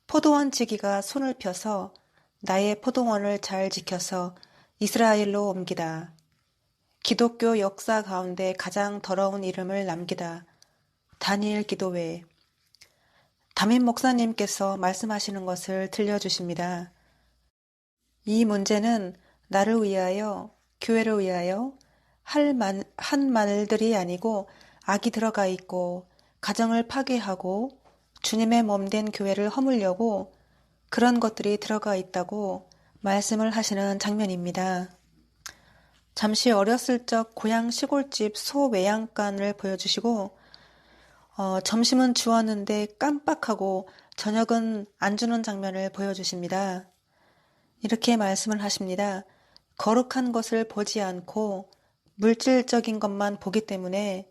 포도원 지기가 손을 펴서 나의 포도원을 잘 지켜서 이스라엘로 옮기다. 기독교 역사 가운데 가장 더러운 이름을 남기다. 다니엘 기도회. 담임 목사님께서 말씀하시는 것을 들려주십니다. 이 문제는 나를 위하여, 교회를 위하여 한 말들이 아니고 악이 들어가 있고 가정을 파괴하고 주님의 몸된 교회를 허물려고 그런 것들이 들어가 있다고 말씀을 하시는 장면입니다. 잠시 어렸을 적 고향 시골집 소외양간을 보여주시고 점심은 주었는데 깜빡하고 저녁은 안 주는 장면을 보여주십니다. 이렇게 말씀을 하십니다. 거룩한 것을 보지 않고 물질적인 것만 보기 때문에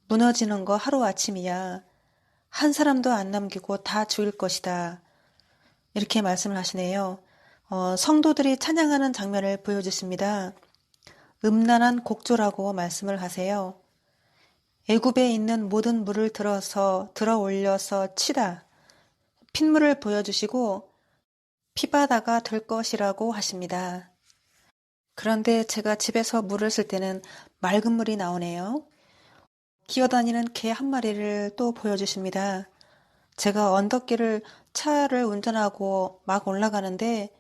무너지는 거 하루아침이야. 한 사람도 안 남기고 다 죽일 것이다. 이렇게 말씀을 하시네요. 성도들이 찬양하는 장면을 보여주십니다. 음란한 곡조라고 말씀을 하세요. 애굽에 있는 모든 물을 들어 올려서 치다. 핏물을 보여주시고 피바다가 될 것이라고 하십니다. 그런데 제가 집에서 물을 쓸 때는 맑은 물이 나오네요. 기어다니는 개 한 마리를 또 보여주십니다. 제가 언덕길을 차를 운전하고 막 올라가는데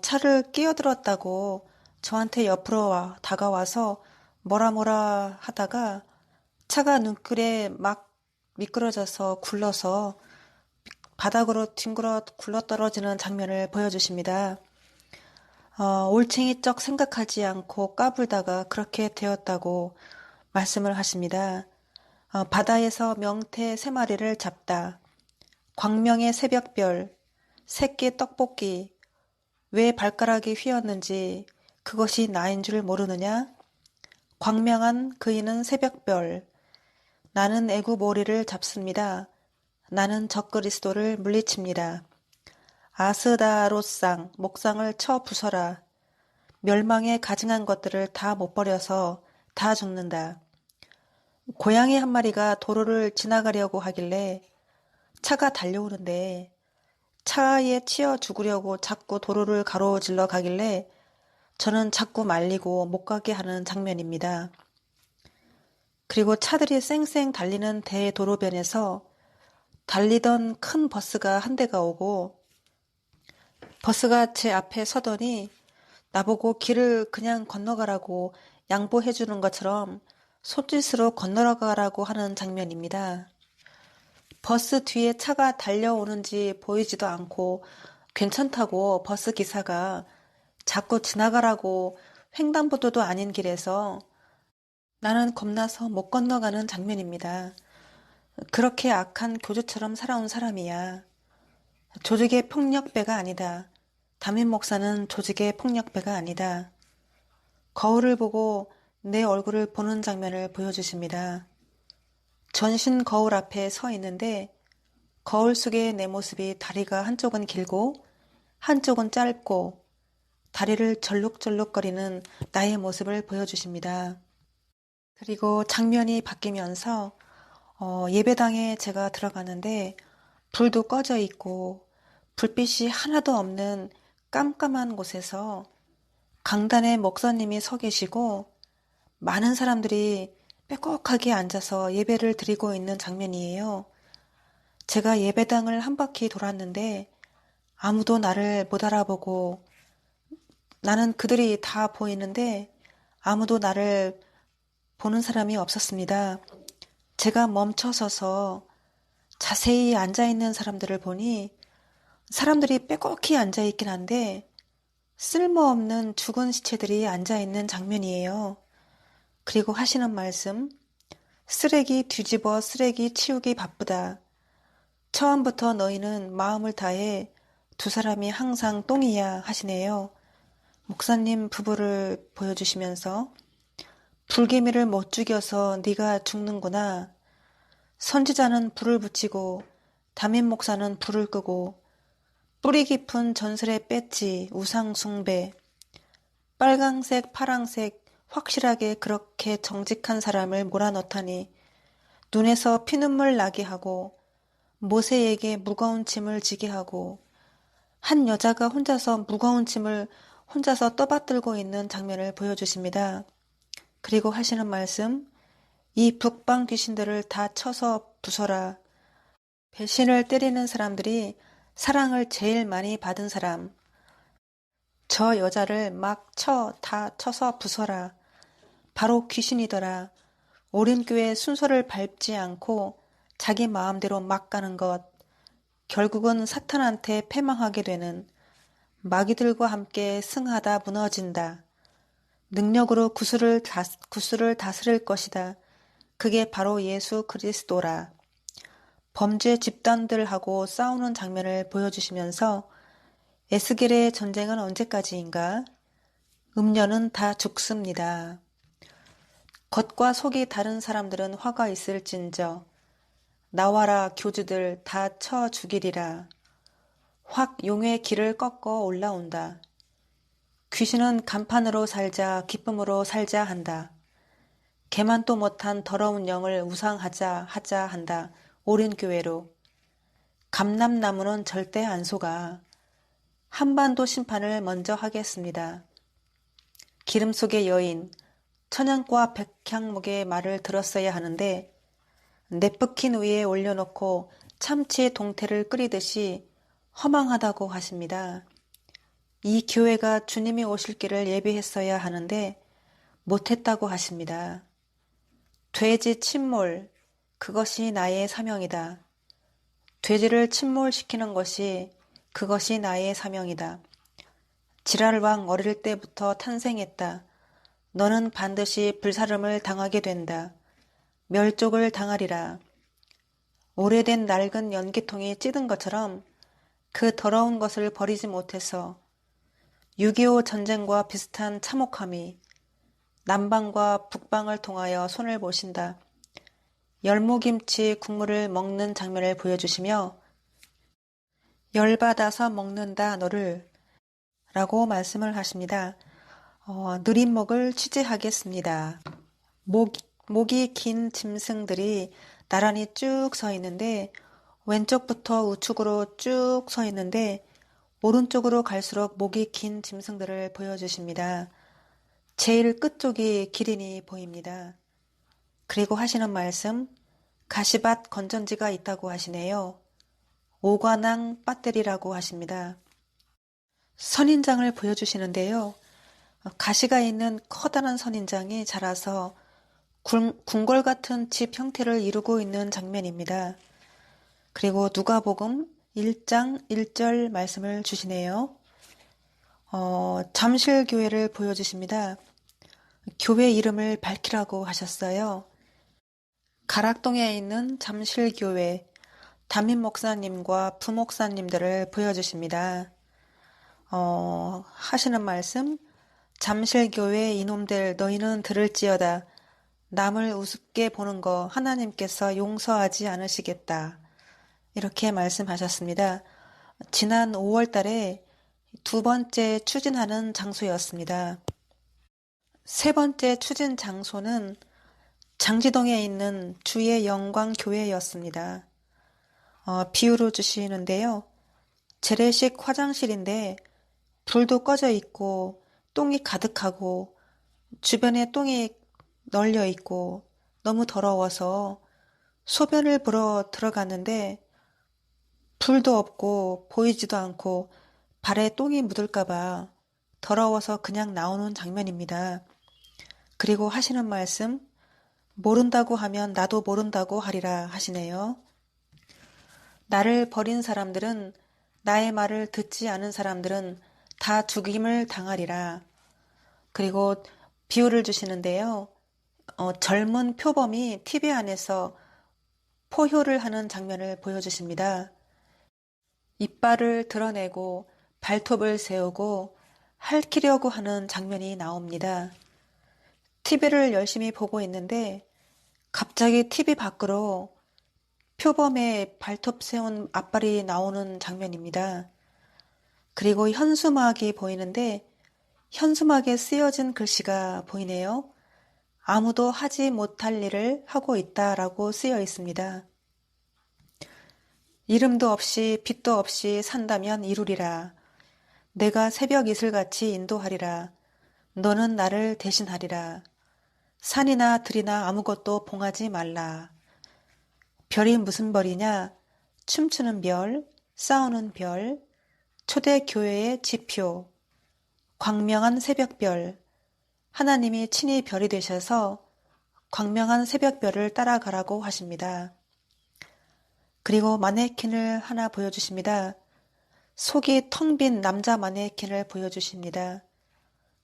차를 끼어들었다고 저한테 옆으로 다가와서 뭐라 하다가 차가 눈길에 막 미끄러져서 굴러서 바닥으로 뒹굴어 굴러떨어지는 장면을 보여주십니다. 올챙이적 생각하지 않고 까불다가 그렇게 되었다고 말씀을 하십니다. 바다에서 명태 3마리를 잡다. 광명의 새벽별, 새끼 떡볶이, 왜 발가락이 휘었는지 그것이 나인 줄 모르느냐? 광명한 그이는 새벽별, 나는 애굽 오리를 잡습니다. 나는 적그리스도를 물리칩니다. 아스다롯상 목상을 쳐 부숴라. 멸망에 가증한 것들을 다 못 버려서 다 죽는다. 고양이 한 마리가 도로를 지나가려고 하길래 차가 달려오는데 차에 치여 죽으려고 자꾸 도로를 가로질러 가길래 저는 자꾸 말리고 못 가게 하는 장면입니다. 그리고 차들이 쌩쌩 달리는 대도로변에서 달리던 큰 버스가 한 대가 오고 버스가 제 앞에 서더니 나보고 길을 그냥 건너가라고 양보해 주는 것처럼 손짓으로 건너가라고 하는 장면입니다. 버스 뒤에 차가 달려오는지 보이지도 않고 괜찮다고 버스 기사가 자꾸 지나가라고 횡단보도도 아닌 길에서 나는 겁나서 못 건너가는 장면입니다. 그렇게 악한 교주처럼 살아온 사람이야. 조직의 폭력배가 아니다. 담임 목사는 조직의 폭력배가 아니다. 거울을 보고 내 얼굴을 보는 장면을 보여주십니다. 전신 거울 앞에 서 있는데 거울 속의 내 모습이 다리가 한쪽은 길고 한쪽은 짧고 다리를 절룩절룩거리는 나의 모습을 보여주십니다. 그리고 장면이 바뀌면서 예배당에 제가 들어가는데 불도 꺼져 있고 불빛이 하나도 없는 깜깜한 곳에서 강단에 목사님이 서 계시고 많은 사람들이 빼곡하게 앉아서 예배를 드리고 있는 장면이에요. 제가 예배당을 한 바퀴 돌았는데 아무도 나를 못 알아보고 나는 그들이 다 보이는데 아무도 나를 보는 사람이 없었습니다. 제가 멈춰서서 자세히 앉아있는 사람들을 보니 사람들이 빼곡히 앉아있긴 한데 쓸모없는 죽은 시체들이 앉아있는 장면이에요. 그리고 하시는 말씀, 쓰레기 뒤집어 쓰레기 치우기 바쁘다. 처음부터 너희는 마음을 다해 두 사람이 항상 똥이야 하시네요. 목사님 부부를 보여주시면서 불개미를 못 죽여서 네가 죽는구나. 선지자는 불을 붙이고 담임 목사는 불을 끄고 뿌리 깊은 전설의 배지 우상 숭배 빨강색 파랑색 확실하게 그렇게 정직한 사람을 몰아넣다니 눈에서 피눈물 나게 하고 모세에게 무거운 짐을 지게 하고 한 여자가 혼자서 무거운 짐을 혼자서 떠받들고 있는 장면을 보여주십니다. 그리고 하시는 말씀, 이 북방 귀신들을 다 쳐서 부숴라. 배신을 때리는 사람들이 사랑을 제일 많이 받은 사람. 저 여자를 막 다 쳐서 부숴라. 바로 귀신이더라. 오륜교의 순서를 밟지 않고 자기 마음대로 막 가는 것. 결국은 사탄한테 패망하게 되는 마귀들과 함께 승하다 무너진다. 능력으로 구슬을 다스릴 것이다. 그게 바로 예수 그리스도라. 범죄 집단들하고 싸우는 장면을 보여주시면서 에스겔의 전쟁은 언제까지인가? 음녀는 다 죽습니다. 겉과 속이 다른 사람들은 화가 있을진저 나와라 교주들 다 쳐 죽이리라. 확 용의 길을 꺾어 올라온다. 귀신은 간판으로 살자 기쁨으로 살자 한다. 개만도 못한 더러운 영을 우상하자 하자 한다. 옳은 교회로. 감람나무는 절대 안 속아. 한반도 심판을 먼저 하겠습니다. 기름 속의 여인, 천연과 백향목의 말을 들었어야 하는데 냅프킨 위에 올려놓고 참치 동태를 끓이듯이 허망하다고 하십니다. 이 교회가 주님이 오실 길을 예비했어야 하는데 못했다고 하십니다. 돼지 침몰, 그것이 나의 사명이다. 돼지를 침몰시키는 것이 그것이 나의 사명이다. 지랄왕 어릴 때부터 탄생했다. 너는 반드시 불사름을 당하게 된다. 멸족을 당하리라. 오래된 낡은 연기통이 찌든 것처럼 그 더러운 것을 버리지 못해서 6.25 전쟁과 비슷한 참혹함이 남방과 북방을 통하여 손을 보신다. 열무김치 국물을 먹는 장면을 보여주시며 열받아서 먹는다 너를 라고 말씀을 하십니다. 느릿목을 취재하겠습니다. 목이 긴 짐승들이 나란히 쭉 서 있는데 왼쪽부터 우측으로 쭉 서 있는데 오른쪽으로 갈수록 목이 긴 짐승들을 보여주십니다. 제일 끝쪽이 기린이 보입니다. 그리고 하시는 말씀, 가시밭 건전지가 있다고 하시네요. 오관왕 배터리라고 하십니다. 선인장을 보여주시는데요. 가시가 있는 커다란 선인장이 자라서 궁궐 같은 집 형태를 이루고 있는 장면입니다. 그리고 누가복음 1장 1절 말씀을 주시네요. 잠실교회를 보여주십니다. 교회 이름을 밝히라고 하셨어요. 가락동에 있는 잠실교회 담임 목사님과 부목사님들을 보여주십니다. 하시는 말씀, 잠실교회 이놈들 너희는 들을지어다. 남을 우습게 보는 거 하나님께서 용서하지 않으시겠다. 이렇게 말씀하셨습니다. 지난 5월 달에 두 번째 추진하는 장소였습니다. 세 번째 추진 장소는 장지동에 있는 주의 영광 교회였습니다. 비유로 주시는데요. 재래식 화장실인데 불도 꺼져 있고 똥이 가득하고 주변에 똥이 널려 있고 너무 더러워서 소변을 보러 들어갔는데 불도 없고 보이지도 않고 발에 똥이 묻을까봐 더러워서 그냥 나오는 장면입니다. 그리고 하시는 말씀, 모른다고 하면 나도 모른다고 하리라 하시네요. 나를 버린 사람들은, 나의 말을 듣지 않은 사람들은 다 죽임을 당하리라. 그리고 비유를 주시는데요. 젊은 표범이 TV 안에서 포효를 하는 장면을 보여주십니다. 이빨을 드러내고 발톱을 세우고 핥히려고 하는 장면이 나옵니다. TV를 열심히 보고 있는데 갑자기 TV 밖으로 표범의 발톱 세운 앞발이 나오는 장면입니다. 그리고 현수막이 보이는데 현수막에 쓰여진 글씨가 보이네요. 아무도 하지 못할 일을 하고 있다라고 쓰여 있습니다. 이름도 없이 빛도 없이 산다면 이루리라. 내가 새벽 이슬같이 인도하리라. 너는 나를 대신하리라. 산이나 들이나 아무것도 봉하지 말라. 별이 무슨 벌이냐? 춤추는 별, 싸우는 별, 초대교회의 지표, 광명한 새벽별, 하나님이 친히 별이 되셔서 광명한 새벽별을 따라가라고 하십니다. 그리고 마네킹을 하나 보여주십니다. 속이 텅 빈 남자 마네킹을 보여주십니다.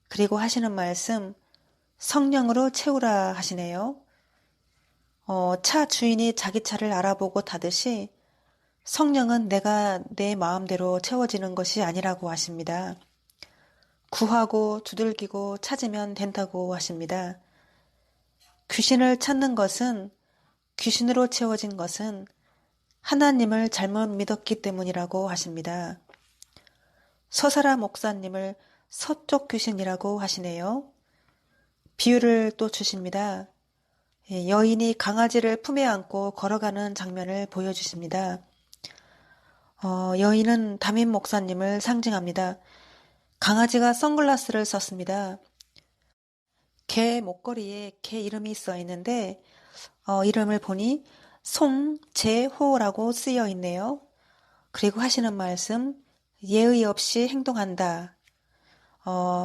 그리고 하시는 말씀, 성령으로 채우라 하시네요. 차 주인이 자기 차를 알아보고 타듯이 성령은 내가 내 마음대로 채워지는 것이 아니라고 하십니다. 구하고 두들기고 찾으면 된다고 하십니다. 귀신을 찾는 것은, 귀신으로 채워진 것은 하나님을 잘못 믿었기 때문이라고 하십니다. 서사라 목사님을 서쪽 귀신이라고 하시네요. 비유를 또 주십니다. 여인이 강아지를 품에 안고 걸어가는 장면을 보여주십니다. 여인은 담임 목사님을 상징합니다. 강아지가 선글라스를 썼습니다. 개 목걸이에 개 이름이 써 있는데 이름을 보니 송재호라고 쓰여 있네요. 그리고 하시는 말씀, 예의 없이 행동한다.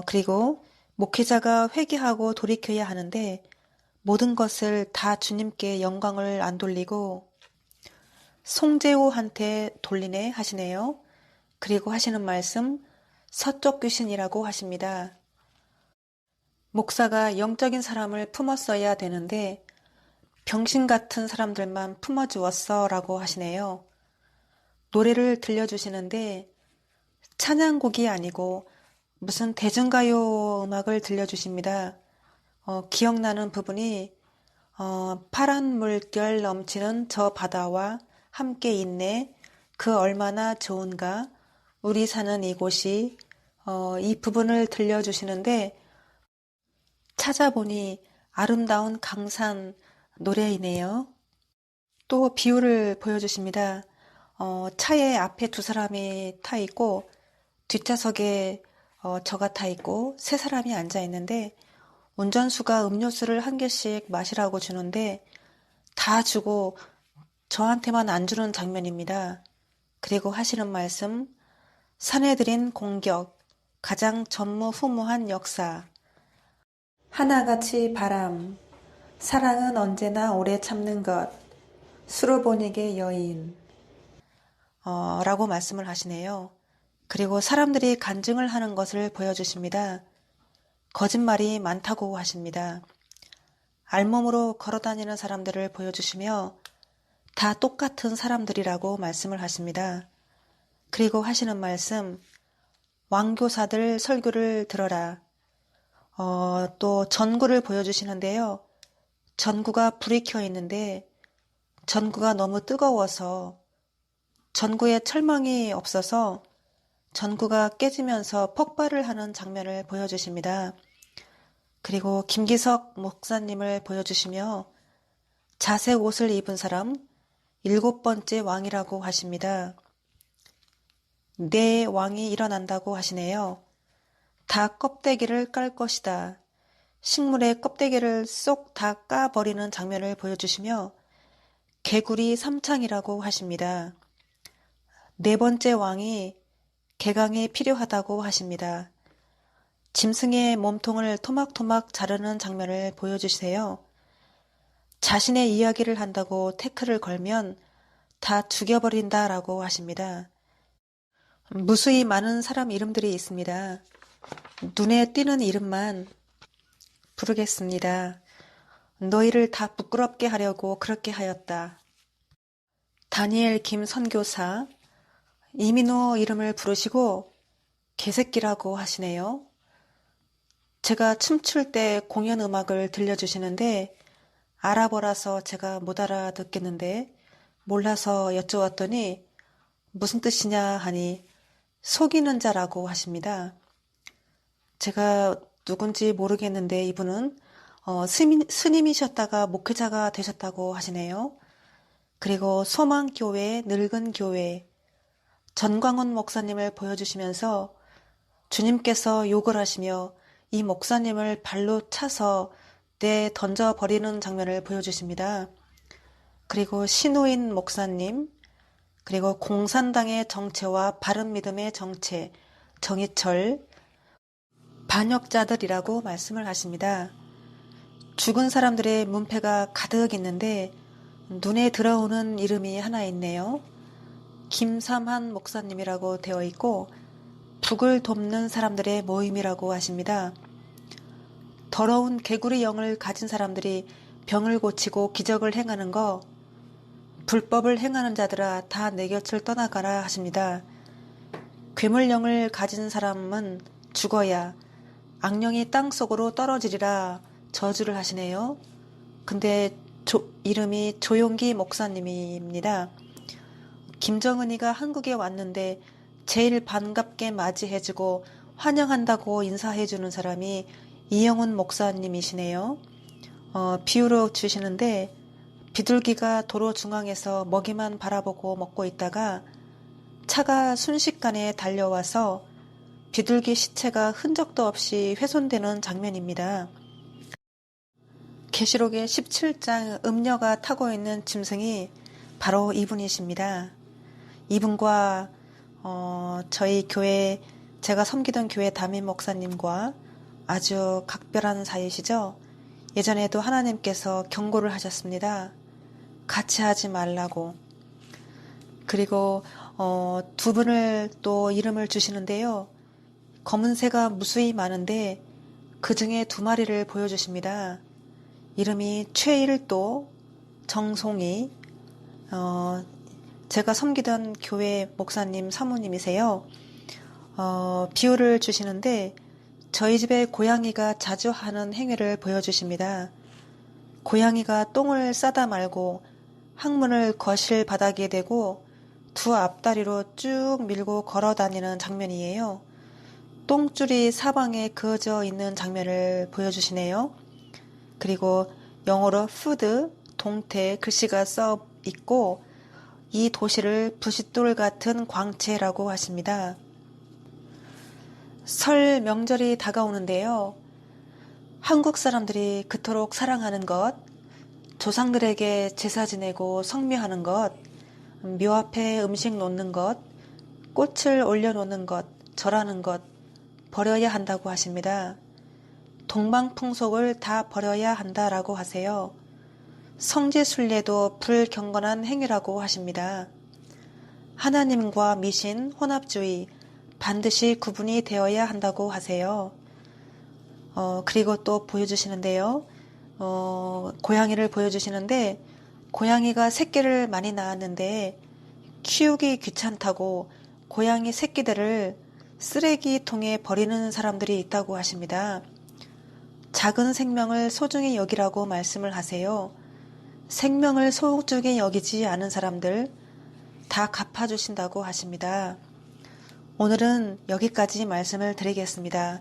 그리고 목회자가 회개하고 돌이켜야 하는데 모든 것을 다 주님께 영광을 안 돌리고 송재호한테 돌리네 하시네요. 그리고 하시는 말씀, 서쪽 귀신이라고 하십니다. 목사가 영적인 사람을 품었어야 되는데 병신 같은 사람들만 품어주었어 라고 하시네요. 노래를 들려주시는데 찬양곡이 아니고 무슨 대중가요 음악을 들려주십니다. 기억나는 부분이 파란 물결 넘치는 저 바다와 함께 있네. 그 얼마나 좋은가. 우리 사는 이곳이 이 부분을 들려주시는데 찾아보니 아름다운 강산 노래이네요. 또 비유를 보여주십니다. 차에 앞에 두 사람이 타 있고 뒷좌석에 저가 타 있고 세 사람이 앉아 있는데 운전수가 음료수를 한 개씩 마시라고 주는데 다 주고 저한테만 안 주는 장면입니다. 그리고 하시는 말씀, 산에 들인 공격, 가장 전무후무한 역사, 하나같이 바람, 사랑은 언제나 오래 참는 것, 수로보니게 여인, 라고 말씀을 하시네요. 그리고 사람들이 간증을 하는 것을 보여주십니다. 거짓말이 많다고 하십니다. 알몸으로 걸어다니는 사람들을 보여주시며 다 똑같은 사람들이라고 말씀을 하십니다. 그리고 하시는 말씀, 왕교사들 설교를 들어라. 또 전구를 보여주시는데요. 전구가 불이 켜 있는데 전구가 너무 뜨거워서 전구에 철망이 없어서 전구가 깨지면서 폭발을 하는 장면을 보여주십니다. 그리고 김기석 목사님을 보여주시며 자색 옷을 입은 사람 7번째 왕이라고 하십니다. 내 왕이 일어난다고 하시네요. 다 껍데기를 깔 것이다. 식물의 껍데기를 쏙 다 까버리는 장면을 보여주시며 개구리 삼창이라고 하십니다. 4번째 왕이 개강이 필요하다고 하십니다. 짐승의 몸통을 토막토막 자르는 장면을 보여주세요. 자신의 이야기를 한다고 태클을 걸면 다 죽여버린다라고 하십니다. 무수히 많은 사람 이름들이 있습니다. 눈에 띄는 이름만 부르겠습니다. 너희를 다 부끄럽게 하려고 그렇게 하였다. 다니엘 김 선교사, 이민호 이름을 부르시고 개새끼라고 하시네요. 제가 춤출 때 공연 음악을 들려주시는데 아랍어라서 제가 못 알아듣겠는데 몰라서 여쭤봤더니 무슨 뜻이냐 하니 속이는 자라고 하십니다. 제가 누군지 모르겠는데 이분은 스님이셨다가 목회자가 되셨다고 하시네요. 그리고 소망교회, 늙은 교회, 전광훈 목사님을 보여주시면서 주님께서 욕을 하시며 이 목사님을 발로 차서 던져버리는 장면을 보여주십니다. 그리고 신우인 목사님, 그리고 공산당의 정체와 바른믿음의 정체, 정의철, 반역자들이라고 말씀을 하십니다. 죽은 사람들의 문패가 가득 있는데 눈에 들어오는 이름이 하나 있네요. 김삼한 목사님이라고 되어 있고 북을 돕는 사람들의 모임이라고 하십니다. 더러운 개구리 영을 가진 사람들이 병을 고치고 기적을 행하는 거, 불법을 행하는 자들아 다 내 곁을 떠나가라 하십니다. 괴물영을 가진 사람은 죽어야 악령이 땅속으로 떨어지리라 저주를 하시네요. 근데 이름이 조용기 목사님입니다. 김정은이가 한국에 왔는데 제일 반갑게 맞이해주고 환영한다고 인사해주는 사람이 이영훈 목사님이시네요. 비유로 주시는데 비둘기가 도로 중앙에서 먹이만 바라보고 먹고 있다가 차가 순식간에 달려와서 비둘기 시체가 흔적도 없이 훼손되는 장면입니다. 계시록의 17장 음녀가 타고 있는 짐승이 바로 이분이십니다. 이분과 저희 교회, 제가 섬기던 교회 담임 목사님과 아주 각별한 사이시죠. 예전에도 하나님께서 경고를 하셨습니다. 같이 하지 말라고. 그리고 두 분을 또 이름을 주시는데요. 검은 새가 무수히 많은데 그 중에 2마리를 보여주십니다. 이름이 최일도, 정송이, 제가 섬기던 교회 목사님 사모님이세요. 비유를 주시는데 저희 집에 고양이가 자주 하는 행위를 보여주십니다. 고양이가 똥을 싸다 말고 항문을 거실 바닥에 대고 두 앞다리로 쭉 밀고 걸어 다니는 장면이에요. 똥줄이 사방에 그어져 있는 장면을 보여주시네요. 그리고 영어로 food, 동태 글씨가 써 있고 이 도시를 부싯돌 같은 광채라고 하십니다. 설 명절이 다가오는데요. 한국 사람들이 그토록 사랑하는 것, 조상들에게 제사 지내고 성묘하는 것, 묘 앞에 음식 놓는 것, 꽃을 올려놓는 것, 절하는 것, 버려야 한다고 하십니다. 동방풍속을 다 버려야 한다라고 하세요. 성지순례도 불경건한 행위라고 하십니다. 하나님과 미신, 혼합주의 반드시 구분이 되어야 한다고 하세요. 그리고 또 보여주시는데요. 고양이를 보여주시는데 고양이가 새끼를 많이 낳았는데 키우기 귀찮다고 고양이 새끼들을 쓰레기통에 버리는 사람들이 있다고 하십니다. 작은 생명을 소중히 여기라고 말씀을 하세요. 생명을 소중히 여기지 않은 사람들 다 갚아주신다고 하십니다. 오늘은 여기까지 말씀을 드리겠습니다.